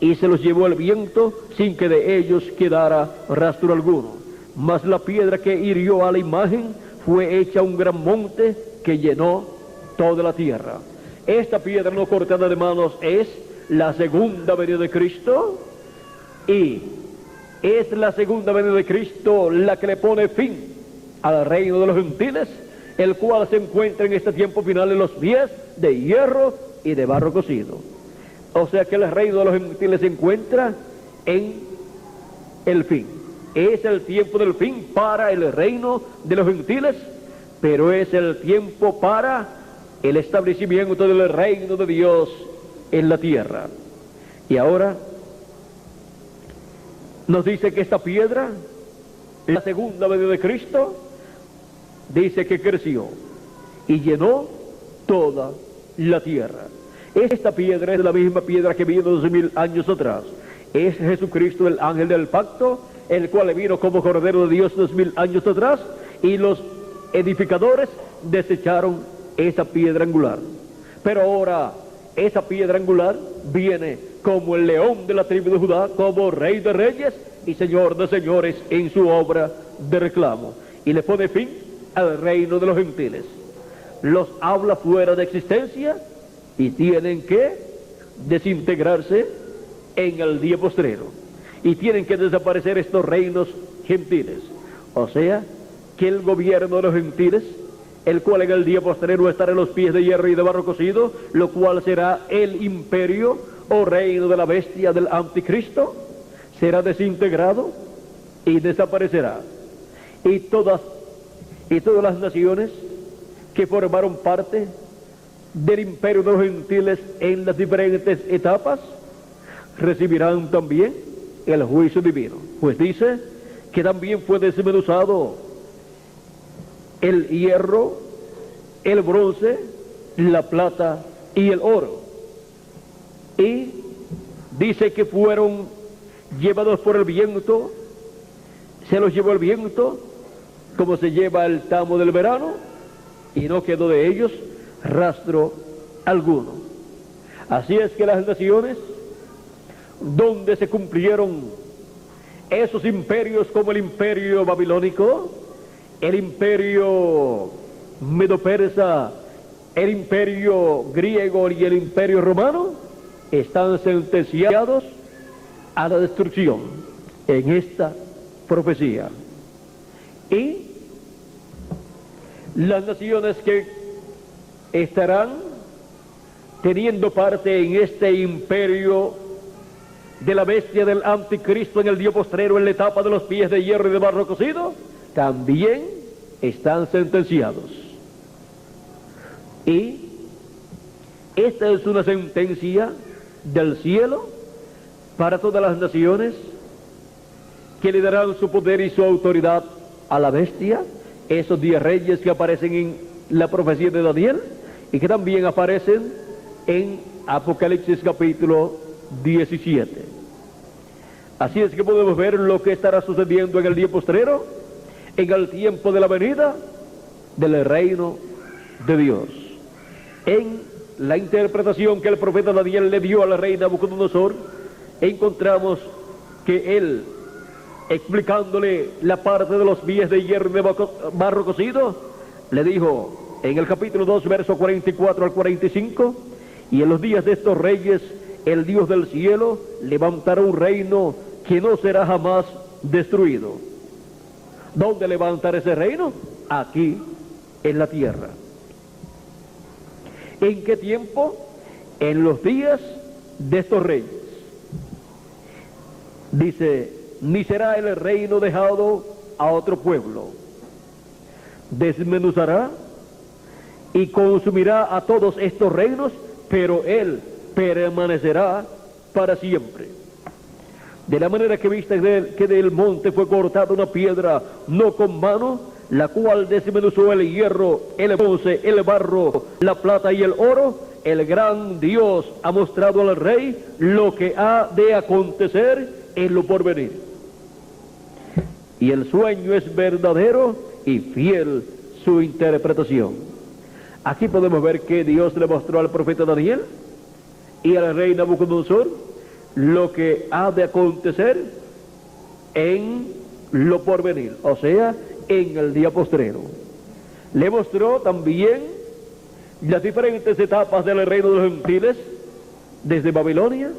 y se los llevó el viento sin que de ellos quedara rastro alguno. Mas la piedra que hirió a la imagen fue hecha un gran monte que llenó toda la tierra. Esta piedra no cortada de manos es la segunda venida de Cristo, y es la segunda venida de Cristo la que le pone fin al reino de los gentiles, el cual se encuentra en este tiempo final en los pies de hierro y de barro cocido. O sea que el reino de los gentiles se encuentra en el fin. Es el tiempo del fin para el reino de los gentiles, pero es el tiempo para el establecimiento del reino de Dios en la tierra. Y ahora nos dice que esta piedra, la segunda venida de Cristo, dice que creció y llenó toda la tierra. Esta piedra es la misma piedra que vino 2000 años atrás. Es Jesucristo, el ángel del pacto, el cual vino como Cordero de Dios 2000 años atrás, y los edificadores desecharon esa piedra angular. Pero ahora esa piedra angular viene como el león de la tribu de Judá, como Rey de reyes y Señor de señores en su obra de reclamo, y le pone fin al reino de los gentiles. Los habla fuera de existencia y tienen que desintegrarse en el día postrero, y tienen que desaparecer estos reinos gentiles. O sea que el gobierno de los gentiles, el cual en el día postrero estará en los pies de hierro y de barro cocido, lo cual será el imperio o reino de la bestia del anticristo, será desintegrado y desaparecerá. y todas las naciones que formaron parte del imperio de los gentiles en las diferentes etapas recibirán también el juicio divino. Pues dice que también fue desmenuzado el hierro, el bronce, la plata y el oro. Y dice que fueron llevados por el viento, se los llevó el viento, como se lleva el tamo del verano, y no quedó de ellos rastro alguno. Así es que las naciones donde se cumplieron esos imperios, como el imperio babilónico, el imperio medo-persa, el imperio griego y el imperio romano, están sentenciados a la destrucción en esta profecía. Y las naciones que estarán teniendo parte en este imperio de la bestia del anticristo en el día postrero, en la etapa de los pies de hierro y de barro cocido, también están sentenciados. Y esta es una sentencia del cielo para todas las naciones que le darán su poder y su autoridad a la bestia, esos 10 reyes que aparecen en la profecía de Daniel y que también aparecen en Apocalipsis capítulo 17. Así es que podemos ver lo que estará sucediendo en el día postrero, en el tiempo de la venida del reino de Dios. En la interpretación que el profeta Daniel le dio a la reina Nabucodonosor, encontramos que él, explicándole la parte de los pies de hierro y de barro cocido, le dijo en el capítulo 2, verso 44 al 45, y en los días de estos reyes, el Dios del cielo levantará un reino que no será jamás destruido. ¿Dónde levantará ese reino? Aquí, en la tierra. ¿En qué tiempo? En los días de estos reyes. Dice, ni será el reino dejado a otro pueblo. Desmenuzará y consumirá a todos estos reinos, pero él permanecerá para siempre. De la manera que viste que del monte fue cortada una piedra, no con mano, la cual desmenuzó el hierro, el bronce, el barro, la plata y el oro, el gran Dios ha mostrado al rey lo que ha de acontecer en lo porvenir. Y el sueño es verdadero y fiel su interpretación. Aquí podemos ver que Dios le mostró al profeta Daniel y al rey Nabucodonosor lo que ha de acontecer en lo porvenir, o sea, en el día postrero. Le mostró también las diferentes etapas del reino de los gentiles, desde Babilonia,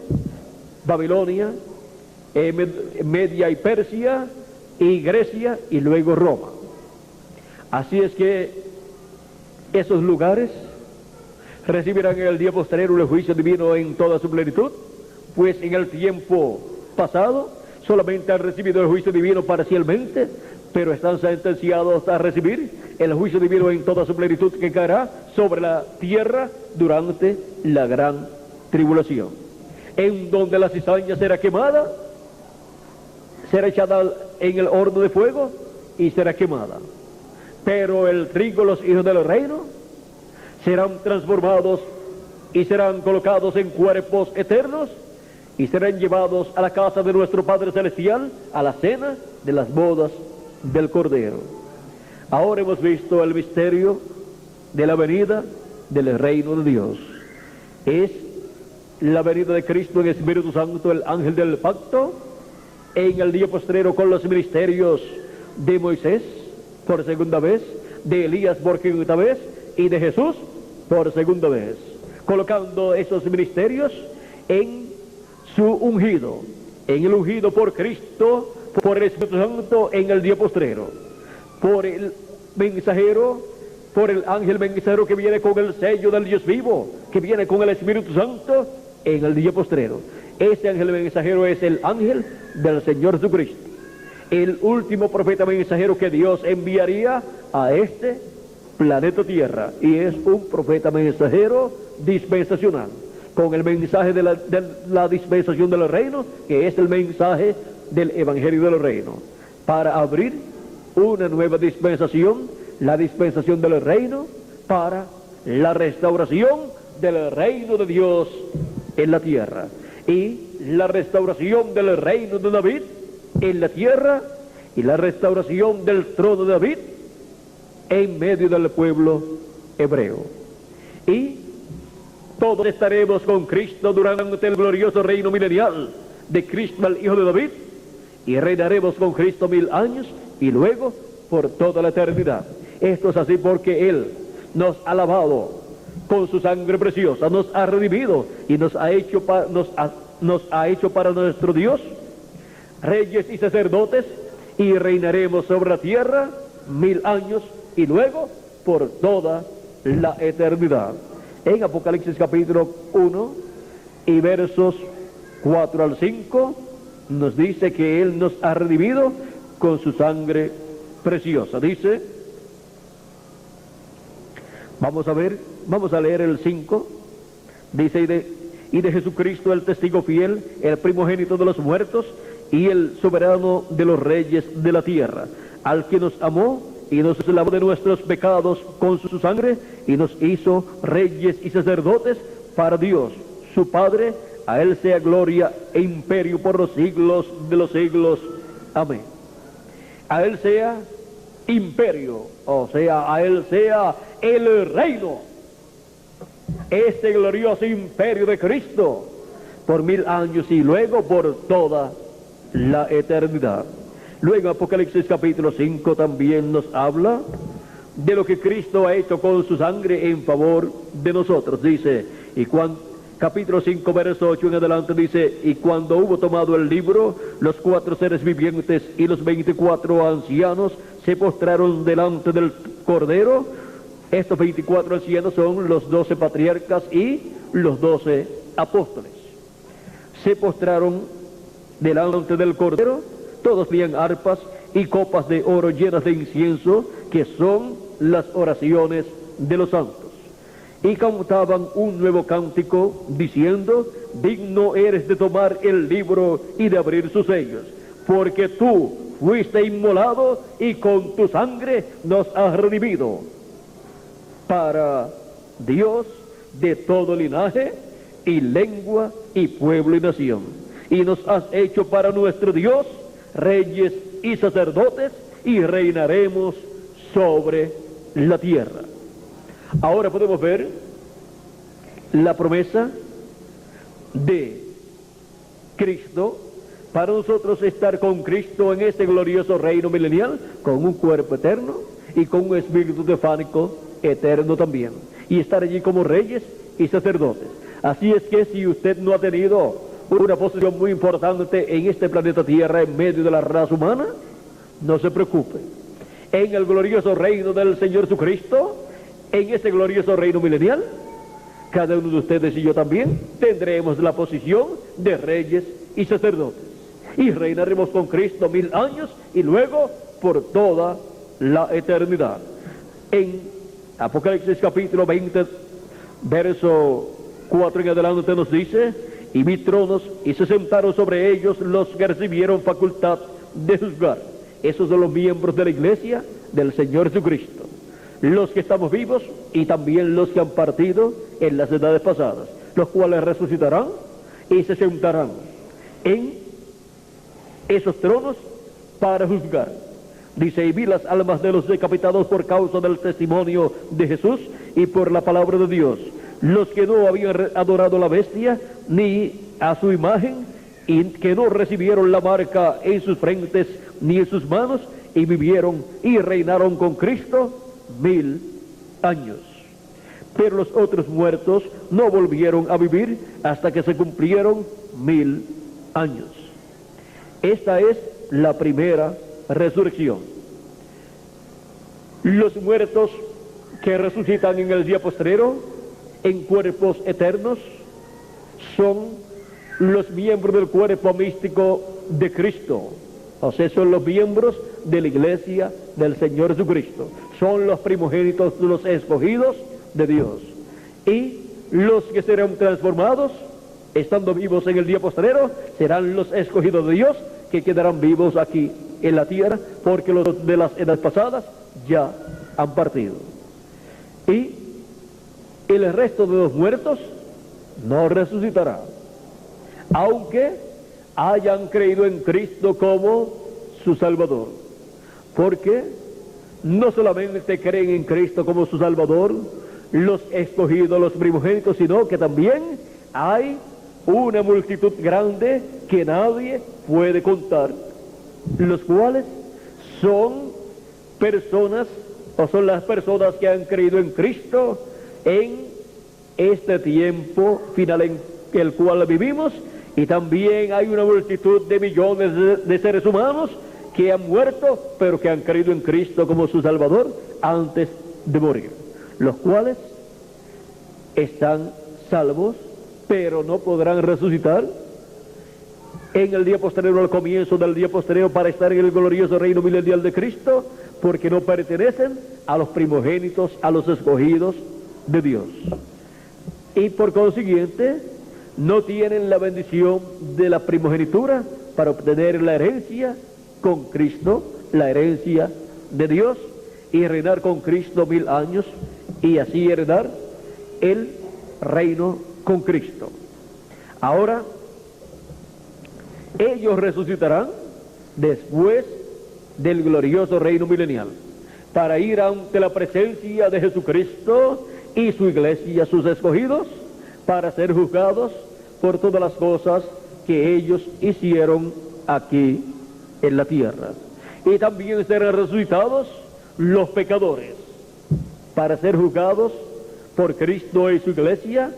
Media y Persia, y Grecia, y luego Roma. Así es que esos lugares recibirán en el día postrero el juicio divino en toda su plenitud, pues en el tiempo pasado solamente han recibido el juicio divino parcialmente, pero están sentenciados a recibir el juicio divino en toda su plenitud que caerá sobre la tierra durante la gran tribulación, en donde la cizaña será quemada, será echada en el horno de fuego y será quemada. Pero el trigo, los hijos del reino, serán transformados y serán colocados en cuerpos eternos y serán llevados a la casa de nuestro Padre Celestial, a la cena de las bodas del Cordero. Ahora hemos visto el misterio de la venida del reino de Dios. Es la venida de Cristo en Espíritu Santo, el ángel del pacto, en el día postrero con los ministerios de Moisés por segunda vez, de Elías por quinta vez y de Jesús por segunda vez, colocando esos ministerios en su ungido, en el ungido por Cristo, por el Espíritu Santo en el día postrero, por el mensajero, por el ángel mensajero que viene con el sello del Dios vivo, que viene con el Espíritu Santo en el día postrero. Ese ángel mensajero es el ángel del Señor Jesucristo. el último profeta mensajero que Dios enviaría a este planeta Tierra, y es un profeta mensajero dispensacional, con el mensaje de la dispensación del reino, que es el mensaje del Evangelio del reino, para abrir una nueva dispensación, la dispensación del reino, para la restauración del reino de Dios en la tierra, y la restauración del reino de David en la tierra, y la restauración del trono de David en medio del pueblo hebreo. Y todos estaremos con Cristo durante el glorioso reino milenial de Cristo, el Hijo de David, y reinaremos con Cristo 1000 años y luego por toda la eternidad. Esto es así porque Él nos ha lavado con su sangre preciosa, nos ha redimido y nos ha hecho para nuestro Dios reyes y sacerdotes, y reinaremos sobre la tierra 1000 años y luego por toda la eternidad. En Apocalipsis capítulo 1 y versos 4 al 5 nos dice que Él nos ha redimido con su sangre preciosa. Dice, vamos a leer el 5. Dice, y de Jesucristo el testigo fiel, el primogénito de los muertos y el soberano de los reyes de la tierra, al que nos amó y nos lavó de nuestros pecados con su sangre y nos hizo reyes y sacerdotes para Dios su Padre. A Él sea gloria e imperio por los siglos de los siglos. Amén. A Él sea imperio, o sea, a Él sea el reino, este glorioso imperio de Cristo, por 1000 años y luego por toda la eternidad. Luego Apocalipsis capítulo 5 también nos habla de lo que Cristo ha hecho con su sangre en favor de nosotros. Dice, capítulo 5 verso 8 en adelante dice, y cuando hubo tomado el libro, los 4 seres vivientes y los 24 ancianos se postraron delante del Cordero. Estos 24 ancianos son los 12 patriarcas y los 12 apóstoles. Se postraron delante del Cordero. Todos tenían arpas y copas de oro llenas de incienso, que son las oraciones de los santos. Y cantaban un nuevo cántico, diciendo, digno eres de tomar el libro y de abrir sus sellos, porque tú fuiste inmolado y con tu sangre nos has redimido para Dios de todo linaje y lengua y pueblo y nación. Y nos has hecho para nuestro Dios reyes y sacerdotes, y reinaremos sobre la tierra. Ahora podemos ver la promesa de Cristo para nosotros estar con Cristo en este glorioso reino milenial, con un cuerpo eterno y con un espíritu teofánico eterno también, y estar allí como reyes y sacerdotes. Así es que si usted no ha tenido una posición muy importante en este planeta Tierra en medio de la raza humana, no se preocupe. En el glorioso reino del Señor Jesucristo, en ese glorioso reino milenial, cada uno de ustedes y yo también tendremos la posición de reyes y sacerdotes, y reinaremos con Cristo 1000 años y luego por toda la eternidad. En Apocalipsis capítulo 20 verso 4 en adelante nos dice, y vi tronos y se sentaron sobre ellos los que recibieron facultad de juzgar. Esos son los miembros de la iglesia del Señor Jesucristo, los que estamos vivos y también los que han partido en las edades pasadas, los cuales resucitarán y se sentarán en esos tronos para juzgar. Dice, y vi las almas de los decapitados por causa del testimonio de Jesús y por la palabra de Dios, los que no habían adorado a la bestia ni a su imagen, y que no recibieron la marca en sus frentes ni en sus manos, y vivieron y reinaron con Cristo 1000 años. Pero los otros muertos no volvieron a vivir hasta que se cumplieron 1000 años. Esta es la primera resurrección. Los muertos que resucitan en el día postrero en cuerpos eternos son los miembros del cuerpo místico de Cristo, O sea, son los miembros de la iglesia del Señor Jesucristo. Son los primogénitos, los escogidos de Dios. Y los que serán transformados, estando vivos en el día postrero, serán los escogidos de Dios, que quedarán vivos aquí en la tierra, porque los de las edades pasadas ya han partido. Y el resto de los muertos no resucitará, aunque hayan creído en Cristo como su Salvador. Porque no solamente creen en Cristo como su Salvador los escogidos, los primogénitos, sino que también hay una multitud grande que nadie puede contar, los cuales son personas, o son las personas que han creído en Cristo en este tiempo final en el cual vivimos. Y también hay una multitud de millones de seres humanos que han muerto, pero que han creído en Cristo como su Salvador antes de morir, los cuales están salvos, pero no podrán resucitar en el día posterior, al comienzo del día posterior, para estar en el glorioso reino milenial de Cristo, porque no pertenecen a los primogénitos, a los escogidos de Dios. Y por consiguiente, no tienen la bendición de la primogenitura para obtener la herencia con Cristo, la herencia de Dios, y reinar con Cristo 1000 años, y así heredar el reino con Cristo. Ahora, ellos resucitarán después del glorioso reino milenial, para ir ante la presencia de Jesucristo y su iglesia, sus escogidos, para ser juzgados por todas las cosas que ellos hicieron aquí en la tierra. Y también serán resucitados los pecadores, para ser juzgados por Cristo y su iglesia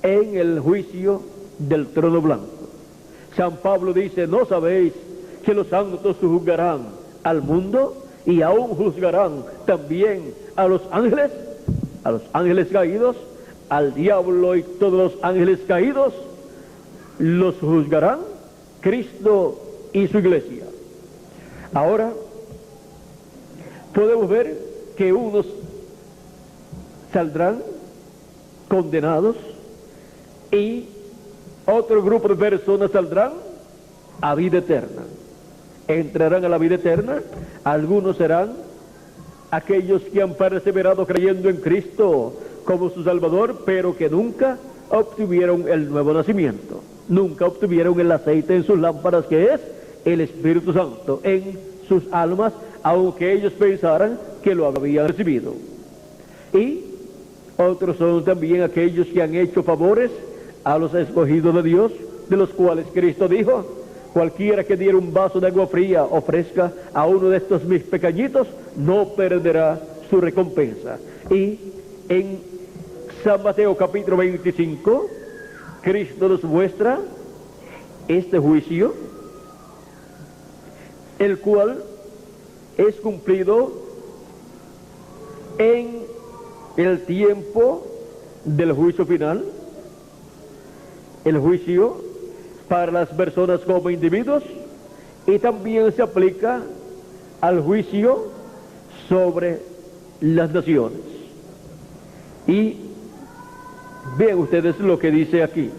en el juicio del trono blanco. San Pablo dice: ¿no sabéis que los santos juzgarán al mundo y aún juzgarán también a los ángeles caídos? Al diablo y todos los ángeles caídos los juzgarán Cristo y su iglesia. Ahora podemos ver que unos saldrán condenados y otro grupo de personas saldrán a vida eterna. Entrarán a la vida eterna. Algunos serán aquellos que han perseverado creyendo en Cristo como su Salvador, pero que nunca obtuvieron el nuevo nacimiento, nunca obtuvieron el aceite en sus lámparas, que es el Espíritu Santo, en sus almas, aunque ellos pensaran que lo habían recibido. Y otros son también aquellos que han hecho favores a los escogidos de Dios, de los cuales Cristo dijo: cualquiera que diera un vaso de agua fría o fresca a uno de estos mis pequeñitos, no perderá su recompensa. Y en San Mateo capítulo 25, Cristo nos muestra este juicio, el cual es cumplido en el tiempo del juicio final, el juicio para las personas como individuos, y también se aplica al juicio sobre las naciones. Y vean ustedes lo que dice aquí.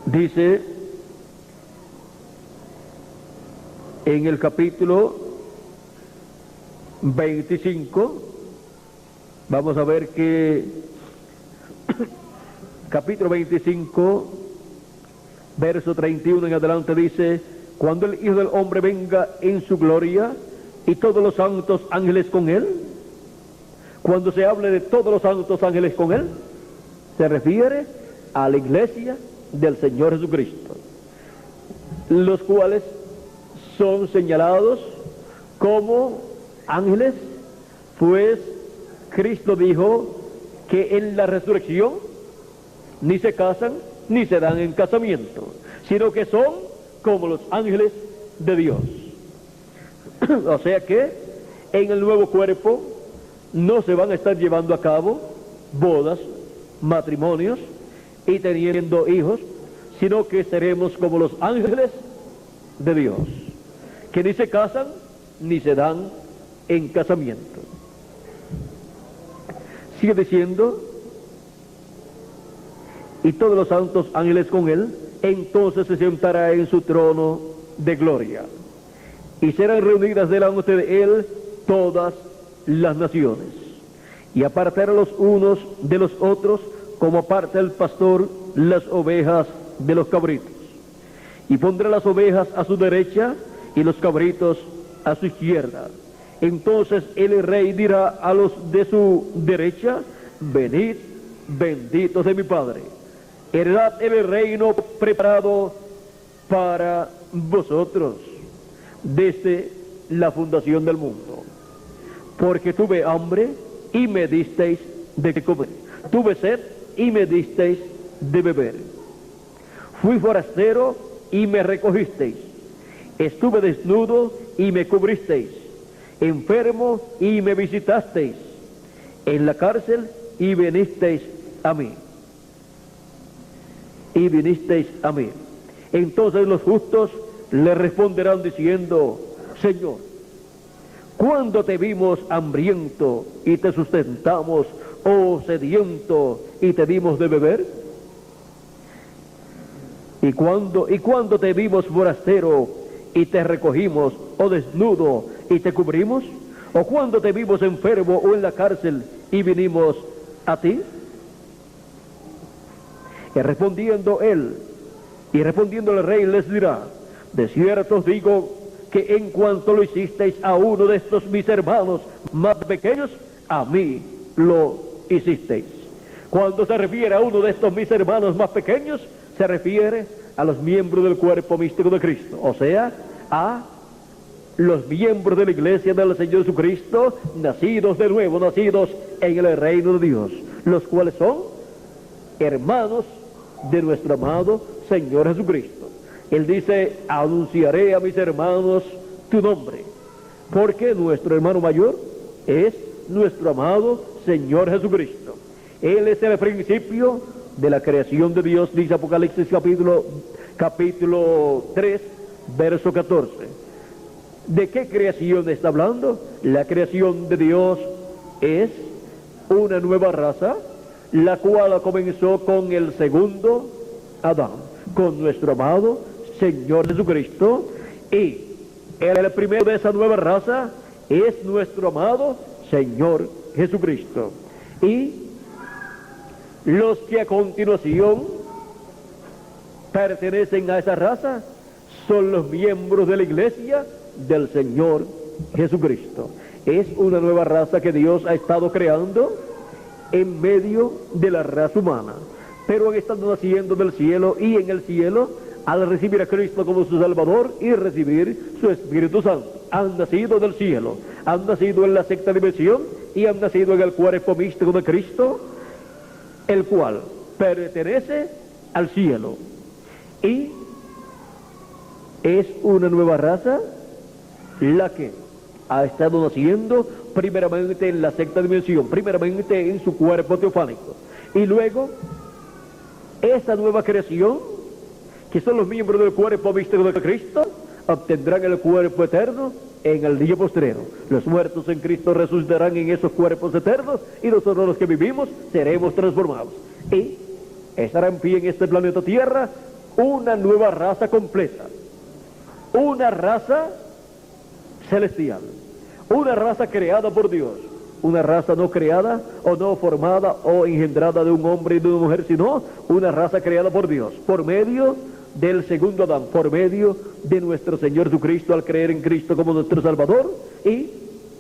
Dice en el capítulo 25, vamos a ver que capítulo 25, verso 31 en adelante, dice: cuando el Hijo del Hombre venga en su gloria y todos los santos ángeles con él. Cuando se hable de todos los santos ángeles con él, se refiere a la iglesia del Señor Jesucristo, los cuales son señalados como ángeles, pues Cristo dijo que en la resurrección ni se casan ni se dan en casamiento, sino que son como los ángeles de Dios. O sea que en el nuevo cuerpo no se van a estar llevando a cabo bodas, matrimonios y teniendo hijos, sino que seremos como los ángeles de Dios, que ni se casan ni se dan en casamiento. Sigue diciendo, y todos los santos ángeles con él, entonces se sentará en su trono de gloria, y serán reunidas delante de él todas las naciones, y apartará los unos de los otros, como aparta el pastor las ovejas de los cabritos, y pondrá las ovejas a su derecha y los cabritos a su izquierda. Entonces el rey dirá a los de su derecha: venid, benditos de mi Padre, heredad el reino preparado para vosotros desde la fundación del mundo. Porque tuve hambre y me disteis de comer, tuve sed y me disteis de beber, fui forastero y me recogisteis, estuve desnudo y me cubristeis, enfermo y me visitasteis, en la cárcel y vinisteis a mí. Y vinisteis a mí. Entonces los justos le responderán diciendo: Señor, ¿cuándo te vimos hambriento y te sustentamos, o sediento y te dimos de beber? ¿Y cuándo te vimos forastero y te recogimos, o desnudo y te cubrimos? ¿O cuándo te vimos enfermo o en la cárcel y vinimos a ti? Y respondiendo el rey les dirá: de cierto os digo que en cuanto lo hicisteis a uno de estos mis hermanos más pequeños, a mí lo hicisteis. Cuando se refiere a uno de estos mis hermanos más pequeños, se refiere a los miembros del cuerpo místico de Cristo, o sea, a los miembros de la iglesia del Señor Jesucristo, nacidos de nuevo, nacidos en el reino de Dios, los cuales son hermanos de nuestro amado Señor Jesucristo. Él dice: anunciaré a mis hermanos tu nombre, porque nuestro hermano mayor es nuestro amado Señor Jesucristo. Él es el principio de la creación de Dios, dice Apocalipsis capítulo 3, verso 14. ¿De qué creación está hablando? La creación de Dios es una nueva raza, la cual comenzó con el segundo Adán, con nuestro amado Señor Jesucristo, y el primero de esa nueva raza es nuestro amado Señor Jesucristo. Y los que a continuación pertenecen a esa raza son los miembros de la iglesia del Señor Jesucristo. Es una nueva raza que Dios ha estado creando en medio de la raza humana, pero han estado naciendo del cielo, y en el cielo, al recibir a Cristo como su Salvador y recibir su Espíritu Santo, han nacido del cielo, han nacido en la sexta dimensión y han nacido en el cuerpo místico de Cristo, el cual pertenece al cielo. Y es una nueva raza la que ha estado naciendo primeramente en la sexta dimensión, primeramente en su cuerpo teofánico, y luego esa nueva creación, que son los miembros del cuerpo místico de Cristo, obtendrán el cuerpo eterno en el día postrero. Los muertos en Cristo resucitarán en esos cuerpos eternos, y nosotros los que vivimos seremos transformados, y estará en pie en este planeta Tierra una nueva raza completa, una raza celestial, una raza creada por Dios, una raza no creada o no formada o engendrada de un hombre y de una mujer, sino una raza creada por Dios, por medio del segundo Adán, por medio de nuestro Señor Jesucristo, al creer en Cristo como nuestro Salvador y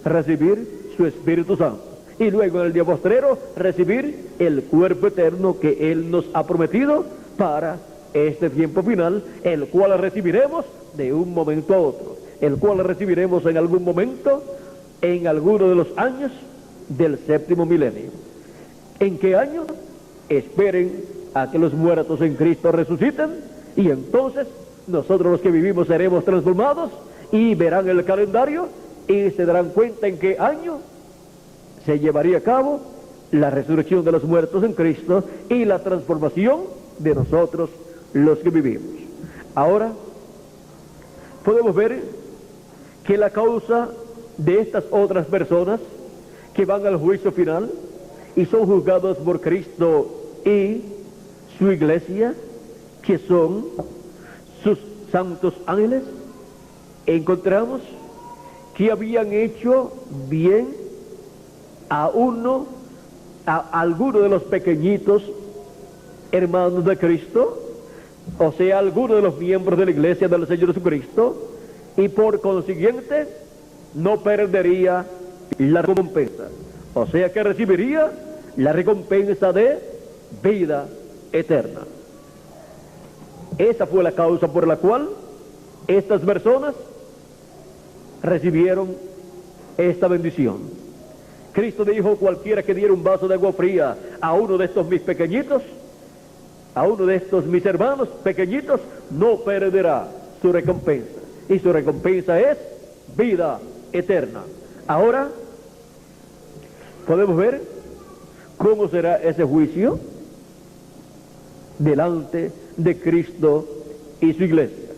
recibir su Espíritu Santo, y luego en el día postrero recibir el cuerpo eterno que Él nos ha prometido para este tiempo final, el cual recibiremos de un momento a otro, el cual recibiremos en algún momento, en alguno de los años del séptimo milenio. ¿En qué año? Esperen a que los muertos en Cristo resuciten, y entonces nosotros los que vivimos seremos transformados, y verán el calendario y se darán cuenta en qué año se llevaría a cabo la resurrección de los muertos en Cristo y la transformación de nosotros los que vivimos. Ahora, podemos ver que la causa de estas otras personas que van al juicio final y son juzgados por Cristo y su iglesia, que son sus santos ángeles, encontramos que habían hecho bien a alguno de los pequeñitos hermanos de Cristo, o sea, alguno de los miembros de la iglesia del Señor Jesucristo, y por consiguiente no perdería la recompensa, o sea que recibiría la recompensa de vida eterna. Esa fue la causa por la cual estas personas recibieron esta bendición. Cristo dijo: cualquiera que diera un vaso de agua fría a uno de estos mis pequeñitos, a uno de estos mis hermanos pequeñitos, no perderá su recompensa. Y su recompensa es vida eterna. Ahora podemos ver cómo será ese juicio delante de Cristo y su iglesia,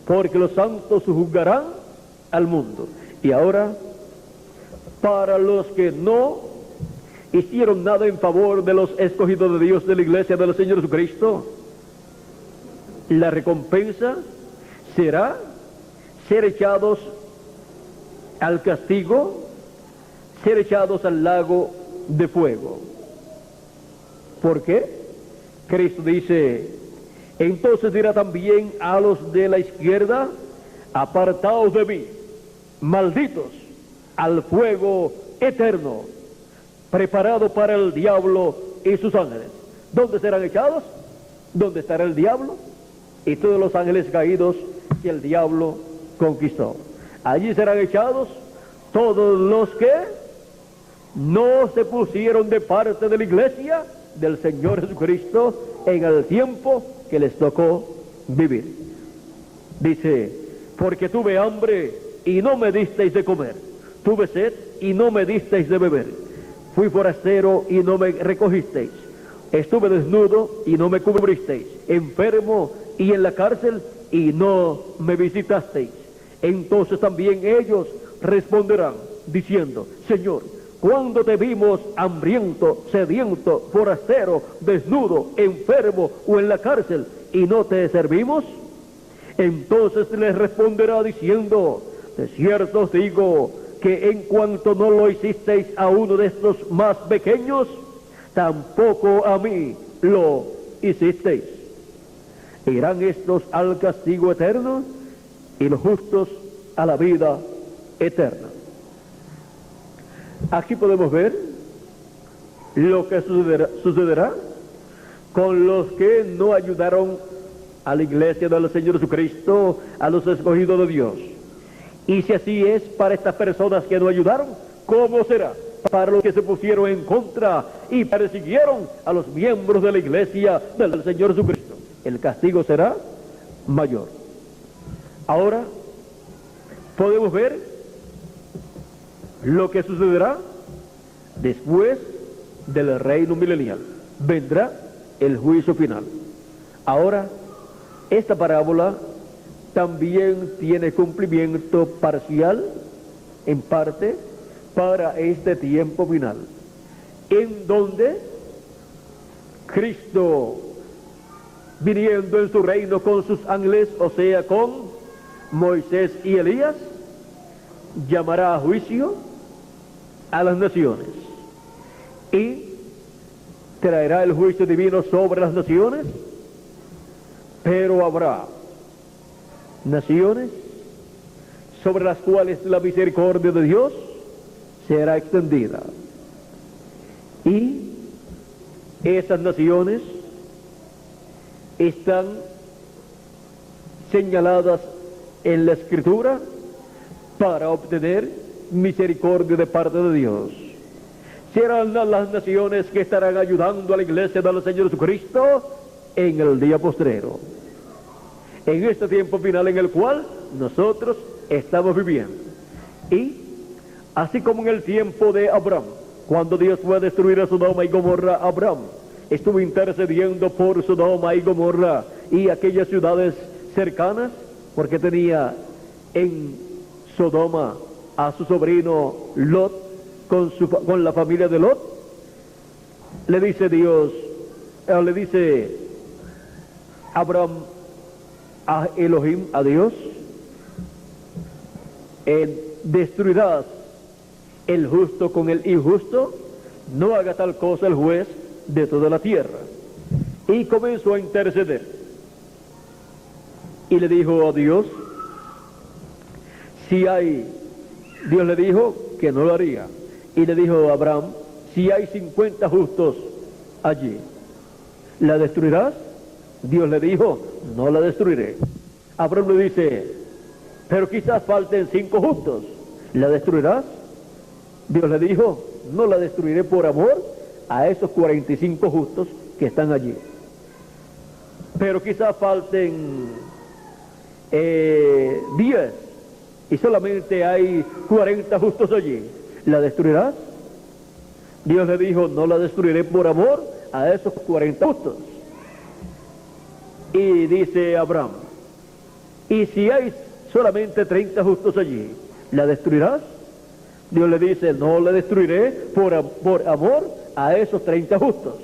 porque los santos juzgarán al mundo. Y ahora, para los que no hicieron nada en favor de los escogidos de Dios de la iglesia del Señor Jesucristo, la recompensa será ser echados al castigo, ser echados al lago de fuego. ¿Por qué? Cristo dice: entonces dirá también a los de la izquierda: apartaos de mí, malditos, al fuego eterno, preparado para el diablo y sus ángeles. ¿Dónde serán echados? ¿Dónde estará el diablo y todos los ángeles caídos que el diablo conquistó? Allí serán echados todos los que no se pusieron de parte de la iglesia del Señor Jesucristo en el tiempo que les tocó vivir. Dice: porque tuve hambre y no me disteis de comer, tuve sed y no me disteis de beber, fui forastero y no me recogisteis, estuve desnudo y no me cubristeis, enfermo y en la cárcel y no me visitasteis. Entonces también ellos responderán diciendo: Señor, ¿cuándo te vimos hambriento, sediento, forastero, desnudo, enfermo o en la cárcel y no te servimos? Entonces les responderá diciendo: de cierto os digo que en cuanto no lo hicisteis a uno de estos más pequeños, tampoco a mí lo hicisteis. Irán estos al castigo eterno y los justos a la vida eterna. Aquí podemos ver lo que sucederá con los que no ayudaron a la iglesia del Señor Jesucristo, a los escogidos de Dios. Y si así es para estas personas que no ayudaron, ¿cómo será para los que se pusieron en contra y persiguieron a los miembros de la iglesia del Señor Jesucristo? El castigo será mayor. Ahora podemos ver lo que sucederá después del reino milenial. Vendrá el juicio final. Ahora, esta parábola también tiene cumplimiento parcial, en parte, para este tiempo final, en donde Cristo, viniendo en su reino con sus ángeles, o sea, con Moisés y Elías, llamará a juicio a las naciones y traerá el juicio divino sobre las naciones, pero habrá naciones sobre las cuales la misericordia de Dios será extendida, y esas naciones están señaladas en la Escritura para obtener misericordia de parte de Dios. Serán las naciones que estarán ayudando a la iglesia del Señor Jesucristo en el día postrero, en este tiempo final en el cual nosotros estamos viviendo. Y así como en el tiempo de Abraham, cuando Dios fue a destruir a Sodoma y Gomorra, Abraham estuvo intercediendo por Sodoma y Gomorra y aquellas ciudades cercanas, porque tenía en Sodoma a su sobrino Lot con la familia de Lot, le dice Dios, le dice Abraham a Elohim, a Dios, destruirás el justo con el injusto, no haga tal cosa el juez de toda la tierra. Y comenzó a interceder. Y le dijo a Dios, Dios le dijo que no lo haría. Y le dijo a Abraham, si hay 50 justos allí, ¿la destruirás? Dios le dijo, no la destruiré. Abraham le dice, pero quizás falten 5 justos, ¿la destruirás? Dios le dijo, no la destruiré por amor a esos 45 justos que están allí. Pero quizás falten 10 y solamente hay 40 justos allí, ¿la destruirás? Dios le dijo, no la destruiré por amor a esos 40 justos. Y dice Abraham, y si hay solamente 30 justos allí, ¿la destruirás? Dios le dice, no la destruiré por amor a esos 30 justos.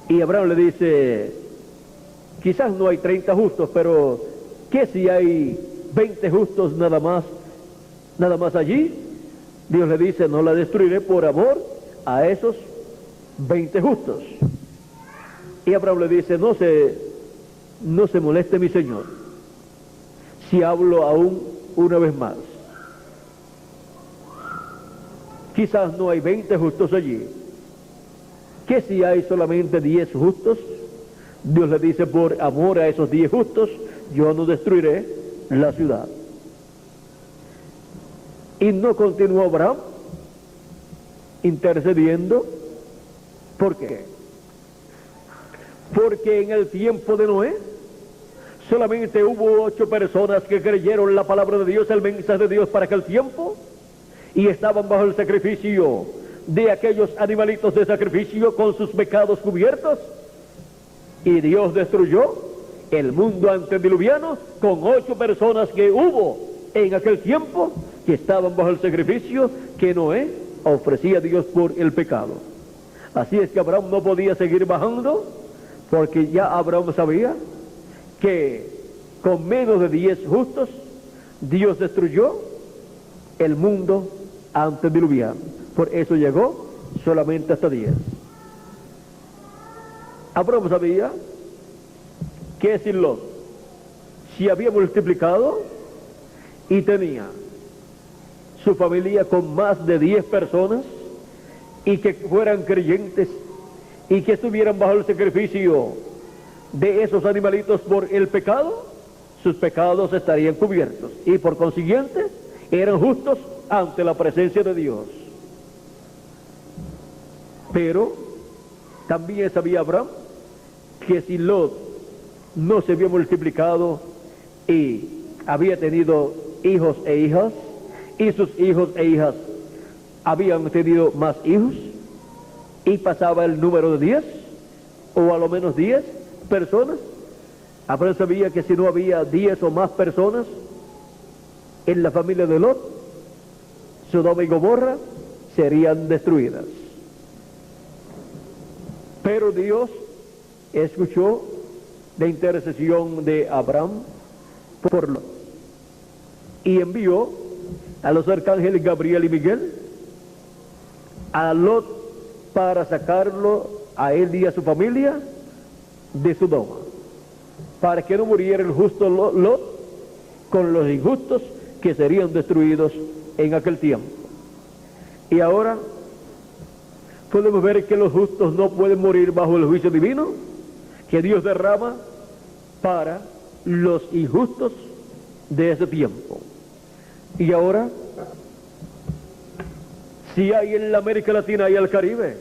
Y Abraham le dice, quizás no hay 30 justos, pero ¿qué si hay 20 justos nada más allí? Dios le dice, no la destruiré por amor a esos 20 justos. Y Abraham le dice, no se moleste mi Señor si hablo aún una vez más. Quizás no hay 20 justos allí. ¿Qué si hay solamente 10 justos? Dios le dice, por amor a esos 10 justos, yo no destruiré la ciudad. Y no continuó Abraham intercediendo. ¿Por qué? Porque en el tiempo de Noé solamente hubo 8 personas que creyeron la palabra de Dios, el mensaje de Dios para aquel tiempo, y estaban bajo el sacrificio de aquellos animalitos de sacrificio con sus pecados cubiertos, y Dios destruyó el mundo antediluviano con 8 personas que hubo en aquel tiempo que estaban bajo el sacrificio que Noé ofrecía a Dios por el pecado. Así es que Abraham no podía seguir bajando, porque ya Abraham sabía que con menos de 10 justos Dios destruyó el mundo antediluviano. Por eso llegó solamente hasta 10. Abraham sabía que si Lot se había multiplicado y tenía su familia con más de 10 personas y que fueran creyentes y que estuvieran bajo el sacrificio de esos animalitos por el pecado, sus pecados estarían cubiertos y por consiguiente eran justos ante la presencia de Dios. Pero también sabía Abraham que si Lot no se había multiplicado y había tenido hijos e hijas, y sus hijos e hijas habían tenido más hijos, y pasaba el número de 10, o a lo menos 10 personas, Abraham sabía que si no había 10 o más personas en la familia de Lot, Sodoma y Gomorra serían destruidas. Pero Dios escuchó la intercesión de Abraham por Lot y envió a los arcángeles Gabriel y Miguel a Lot para sacarlo a él y a su familia de Sodoma, para que no muriera el justo Lot con los injustos que serían destruidos en aquel tiempo. Y ahora podemos ver que los justos no pueden morir bajo el juicio divino que Dios derrama para los injustos de ese tiempo. Y ahora, si hay en la América Latina y el Caribe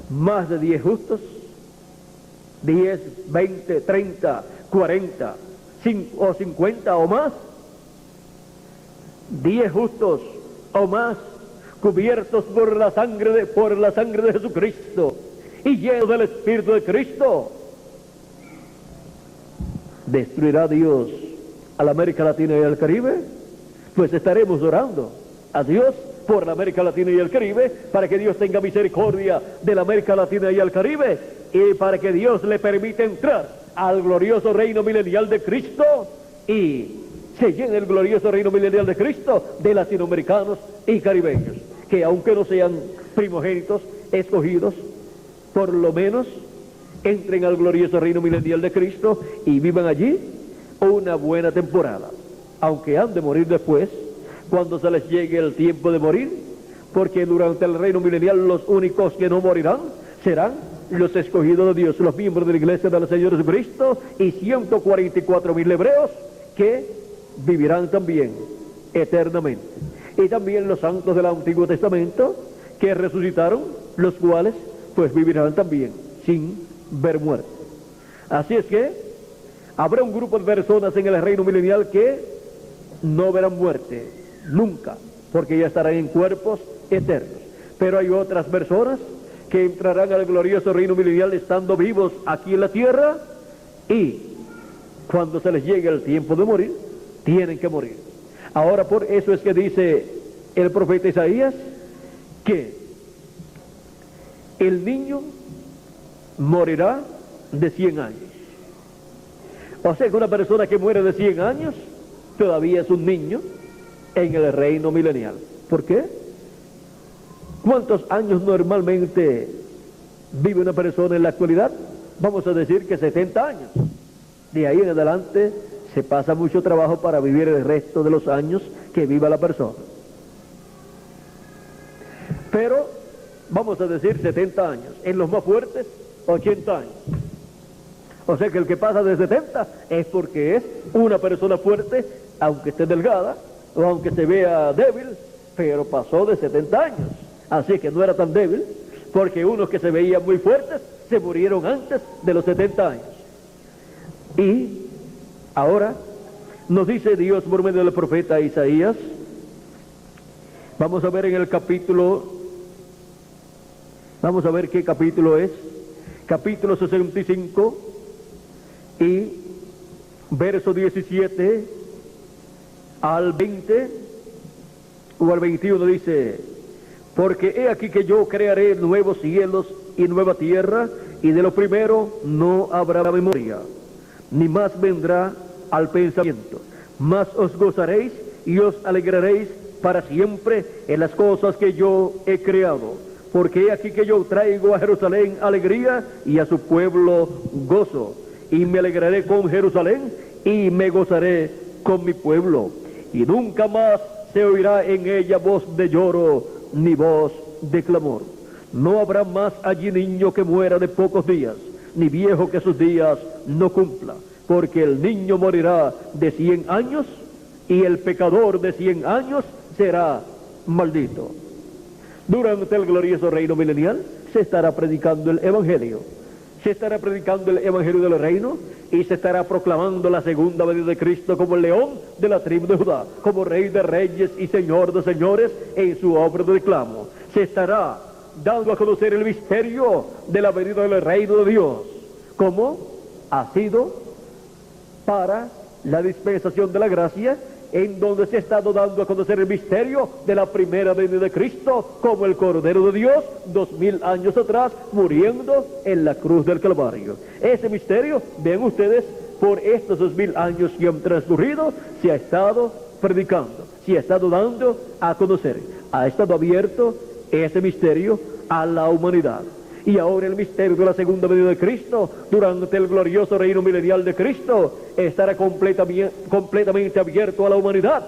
más de 10 justos, 10, 20, 30, 40, 5 o 50 o más, 10 justos o más, cubiertos por la sangre de Jesucristo y llenos del Espíritu de Cristo, destruirá Dios a la América Latina y al Caribe, pues estaremos orando a Dios por la América Latina y el Caribe, para que Dios tenga misericordia de la América Latina y el Caribe, y para que Dios le permita entrar al glorioso reino milenial de Cristo, y se llene el glorioso reino milenial de Cristo de latinoamericanos y caribeños, que aunque no sean primogénitos escogidos, por lo menos entren al glorioso reino milenial de Cristo y vivan allí una buena temporada, aunque han de morir después, cuando se les llegue el tiempo de morir, porque durante el reino milenial los únicos que no morirán serán los escogidos de Dios, los miembros de la iglesia del Señor Jesucristo, y 144,000 hebreos que vivirán también eternamente, y también los santos del Antiguo Testamento que resucitaron, los cuales pues vivirán también sin ver muerte. Así es que habrá un grupo de personas en el reino milenial que no verán muerte nunca, porque ya estarán en cuerpos eternos. Pero hay otras personas que entrarán al glorioso reino milenial estando vivos aquí en la tierra, y cuando se les llegue el tiempo de morir, tienen que morir. Ahora, por eso es que dice el profeta Isaías que el niño morirá de 100 años. O sea que una persona que muere de 100 años todavía es un niño en el reino milenial. ¿Por qué? ¿Cuántos años normalmente vive una persona en la actualidad? Vamos a decir que 70 años. De ahí en adelante se pasa mucho trabajo para vivir el resto de los años que viva la persona. Pero vamos a decir 70 años. En los más fuertes, 80 años. O sea que el que pasa de 70 es porque es una persona fuerte, aunque esté delgada o aunque se vea débil, pero pasó de 70 años. Así que no era tan débil, porque unos que se veían muy fuertes se murieron antes de los 70 años. Y ahora nos dice Dios por medio del profeta Isaías, vamos a ver en el capítulo, vamos a ver qué capítulo es, capítulo 65 y verso 17 al 20 o al 21 dice: porque he aquí que yo crearé nuevos cielos y nueva tierra, y de lo primero no habrá memoria, ni más vendrá al pensamiento, mas os gozaréis y os alegraréis para siempre en las cosas que yo he creado. Porque he aquí que yo traigo a Jerusalén alegría y a su pueblo gozo, y me alegraré con Jerusalén y me gozaré con mi pueblo, y nunca más se oirá en ella voz de lloro ni voz de clamor. No habrá más allí niño que muera de pocos días, ni viejo que sus días no cumpla, porque el niño morirá de 100 años y el pecador de 100 años será maldito. Durante el glorioso reino milenial se estará predicando el Evangelio. Se estará predicando el Evangelio del reino y se estará proclamando la segunda venida de Cristo como el león de la tribu de Judá, como Rey de reyes y Señor de señores en su obra de reclamo. Se estará dando a conocer el misterio de la venida del reino de Dios, como ha sido para la dispensación de la gracia, en donde se ha estado dando a conocer el misterio de la primera venida de Cristo como el Cordero de Dios 2000 años atrás, muriendo en la cruz del Calvario. Ese misterio, ven ustedes, por estos 2000 años que han transcurrido, se ha estado predicando, se ha estado dando a conocer, ha estado abierto ese misterio a la humanidad. Y ahora el misterio de la segunda venida de Cristo, durante el glorioso reino milenial de Cristo, estará completamente abierto a la humanidad,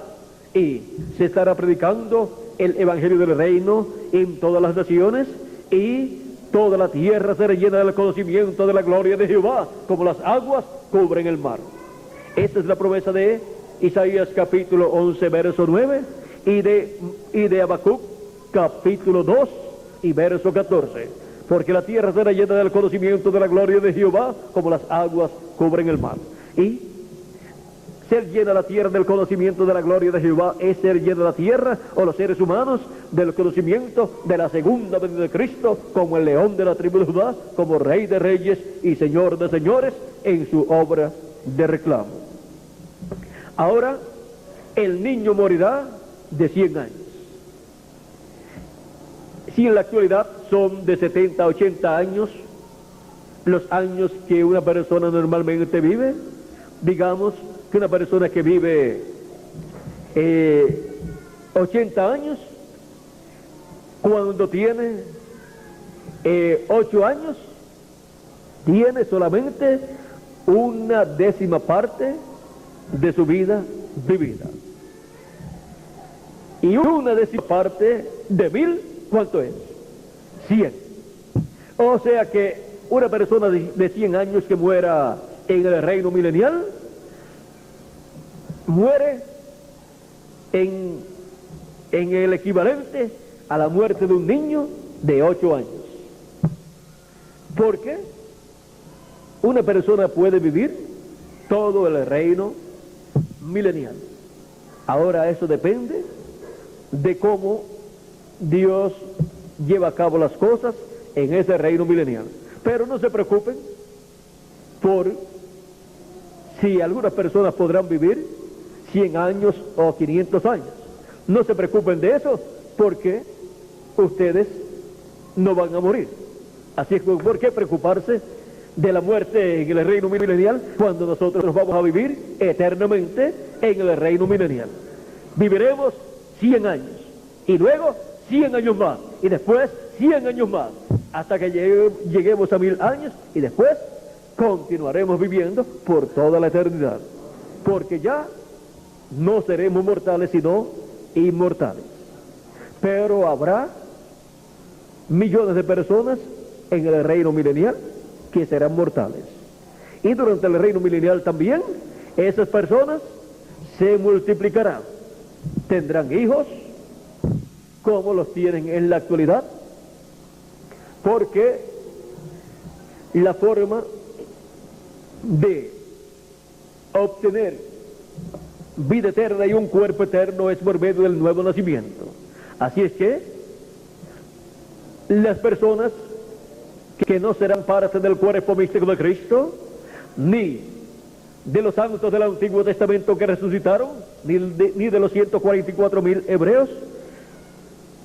y se estará predicando el Evangelio del reino en todas las naciones, y toda la tierra será llena del conocimiento de la gloria de Jehová, como las aguas cubren el mar. Esta es la promesa de Isaías capítulo 11 verso 9 y de Habacuc capítulo 2 y verso 14. Porque la tierra será llena del conocimiento de la gloria de Jehová, como las aguas cubren el mar. Y ser llena la tierra del conocimiento de la gloria de Jehová es ser llena la tierra, o los seres humanos, del conocimiento de la segunda venida de Cristo, como el león de la tribu de Judá, como Rey de reyes y Señor de señores, en su obra de reclamo. Ahora, el niño morirá de 100 años. Si en la actualidad son de 70 a 80 años, los años que una persona normalmente vive, digamos que una persona que vive 80 años, cuando tiene 8 años, tiene solamente una décima parte de su vida vivida. Y una décima parte de 1000, ¿cuánto es? 100. O sea que una persona de 100 años que muera en el reino milenial, muere en el equivalente a la muerte de un niño de 8 años. Porque una persona puede vivir todo el reino milenial. Ahora eso depende de cómo Dios lleva a cabo las cosas en ese reino milenial. Pero no se preocupen por si algunas personas podrán vivir 100 años o 500 años. No se preocupen de eso, porque ustedes no van a morir. Así es que, ¿por qué preocuparse de la muerte en el reino milenial cuando nosotros nos vamos a vivir eternamente en el reino milenial? Viviremos 100 años, y luego 100 años más, y después 100 años más, hasta que lleguemos a 1000 años, y después continuaremos viviendo por toda la eternidad, porque ya no seremos mortales sino inmortales. Pero habrá millones de personas en el reino milenial que serán mortales, y durante el reino milenial también esas personas se multiplicarán, tendrán hijos como los tienen en la actualidad, porque la forma de obtener vida eterna y un cuerpo eterno es por medio del nuevo nacimiento. Así es que las personas que no serán parte del cuerpo místico de Cristo, ni de los santos del Antiguo Testamento que resucitaron, ni de los 144,000 hebreos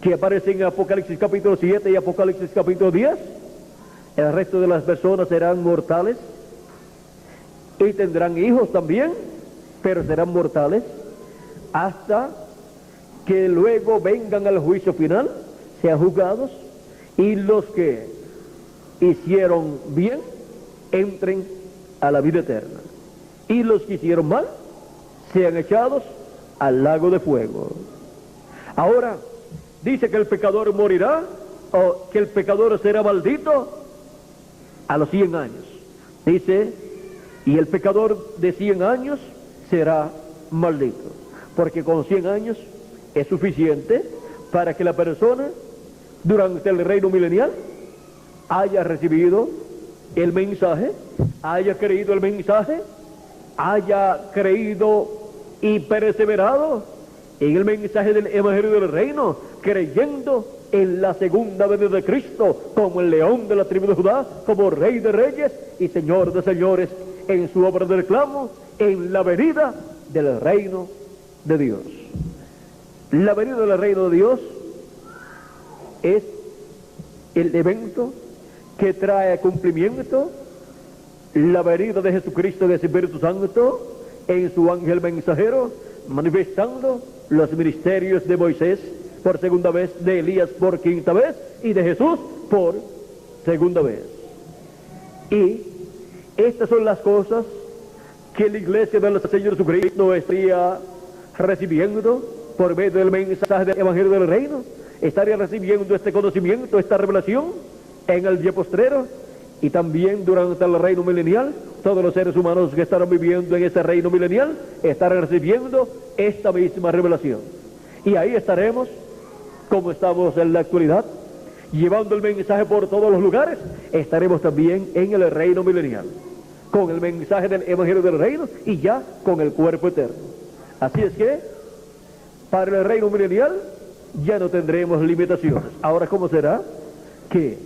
que aparecen en Apocalipsis capítulo 7 y Apocalipsis capítulo 10, el resto de las personas serán mortales y tendrán hijos también, pero serán mortales hasta que luego vengan al juicio final, sean juzgados, y los que hicieron bien entren a la vida eterna, y los que hicieron mal sean echados al lago de fuego. Ahora dice que el pecador morirá, o que el pecador será maldito a los 100 años. Dice, y el pecador de 100 años será maldito, porque con 100 años es suficiente para que la persona durante el reino milenial haya recibido el mensaje, haya creído el mensaje, haya creído y perseverado en el mensaje del Evangelio del Reino, creyendo en la segunda venida de Cristo como el león de la tribu de Judá, como Rey de Reyes y Señor de Señores, en su obra de reclamo, en la venida del reino de Dios. La venida del reino de Dios es el evento que trae a cumplimiento la venida de Jesucristo de Espíritu Santo en su ángel mensajero, manifestando los ministerios de Moisés por segunda vez, de Elías por quinta vez y de Jesús por segunda vez. Y estas son las cosas que la iglesia del Señor Jesucristo estaría recibiendo por medio del mensaje del Evangelio del Reino, estaría recibiendo este conocimiento, esta revelación en el día postrero, y también durante el reino milenial. Todos los seres humanos que estarán viviendo en ese reino milenial estarán recibiendo esta misma revelación, y ahí estaremos como estamos en la actualidad, llevando el mensaje por todos los lugares. Estaremos también en el reino milenial con el mensaje del Evangelio del Reino, y ya con el cuerpo eterno. Así es que para el reino milenial ya no tendremos limitaciones. Ahora, ¿cómo será que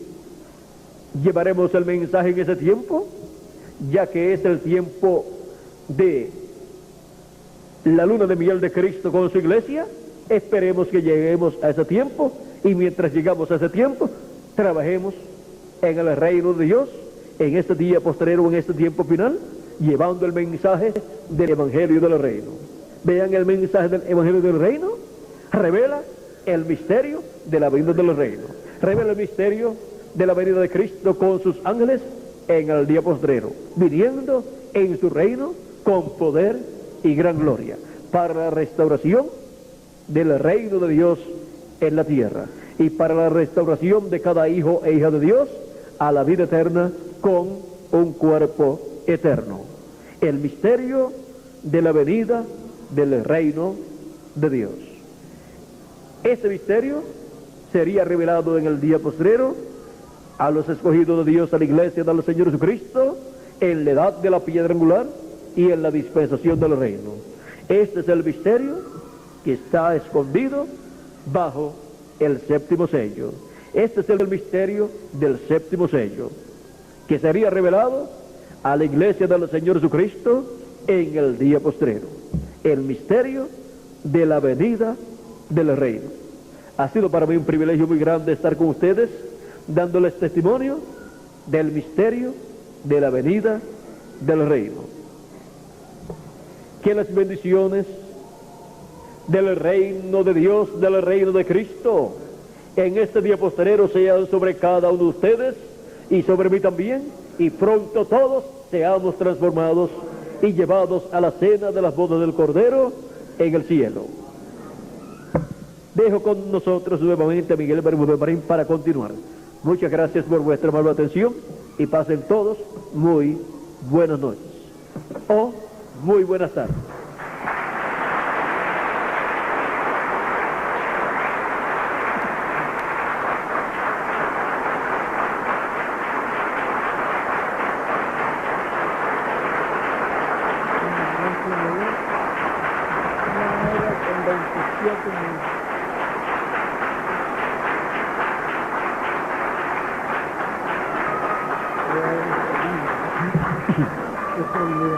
llevaremos el mensaje en ese tiempo? Ya que es el tiempo de la luna de miel de Cristo con su iglesia. Esperemos que lleguemos a ese tiempo, y mientras llegamos a ese tiempo, trabajemos en el reino de Dios, en este día postrero, en este tiempo final, llevando el mensaje del Evangelio del Reino. Vean, el mensaje del Evangelio del Reino revela el misterio de la venida del reino, revela el misterio de la venida de Cristo con sus ángeles en el día postrero, viniendo en su reino con poder y gran gloria, para la restauración del reino de Dios en la tierra, y para la restauración de cada hijo e hija de Dios a la vida eterna con un cuerpo eterno. El misterio de la venida del reino de Dios. Este misterio sería revelado en el día postrero a los escogidos de Dios, a la iglesia del Señor Jesucristo, en la edad de la piedra angular y en la dispensación del reino. Este es el misterio que está escondido bajo el séptimo sello. Este es el misterio del séptimo sello, que sería revelado a la iglesia del Señor Jesucristo en el día postrero. El misterio de la venida del reino. Ha sido para mí un privilegio muy grande estar con ustedes, dándoles testimonio del misterio de la venida del reino. Que las bendiciones del reino de Dios, del reino de Cristo, en este día postrero sean sobre cada uno de ustedes y sobre mí también, y pronto todos seamos transformados y llevados a la cena de las bodas del Cordero en el cielo. Dejo con nosotros nuevamente a Miguel Bermúdez Marín para continuar. Muchas gracias por vuestra amable atención y pasen todos muy buenas noches o muy buenas tardes.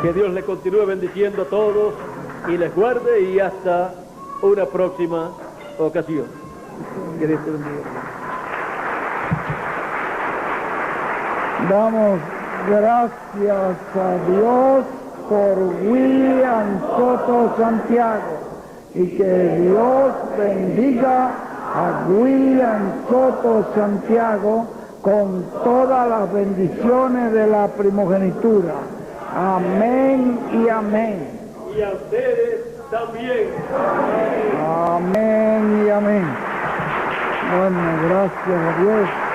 Que Dios les continúe bendiciendo a todos y les guarde, y hasta una próxima ocasión. Que Dios te bendiga. Damos gracias a Dios por William Soto Santiago, y que Dios bendiga a William Soto Santiago con todas las bendiciones de la primogenitura. Amén y amén. Y a ustedes también. Amén y amén. Bueno, gracias a Dios.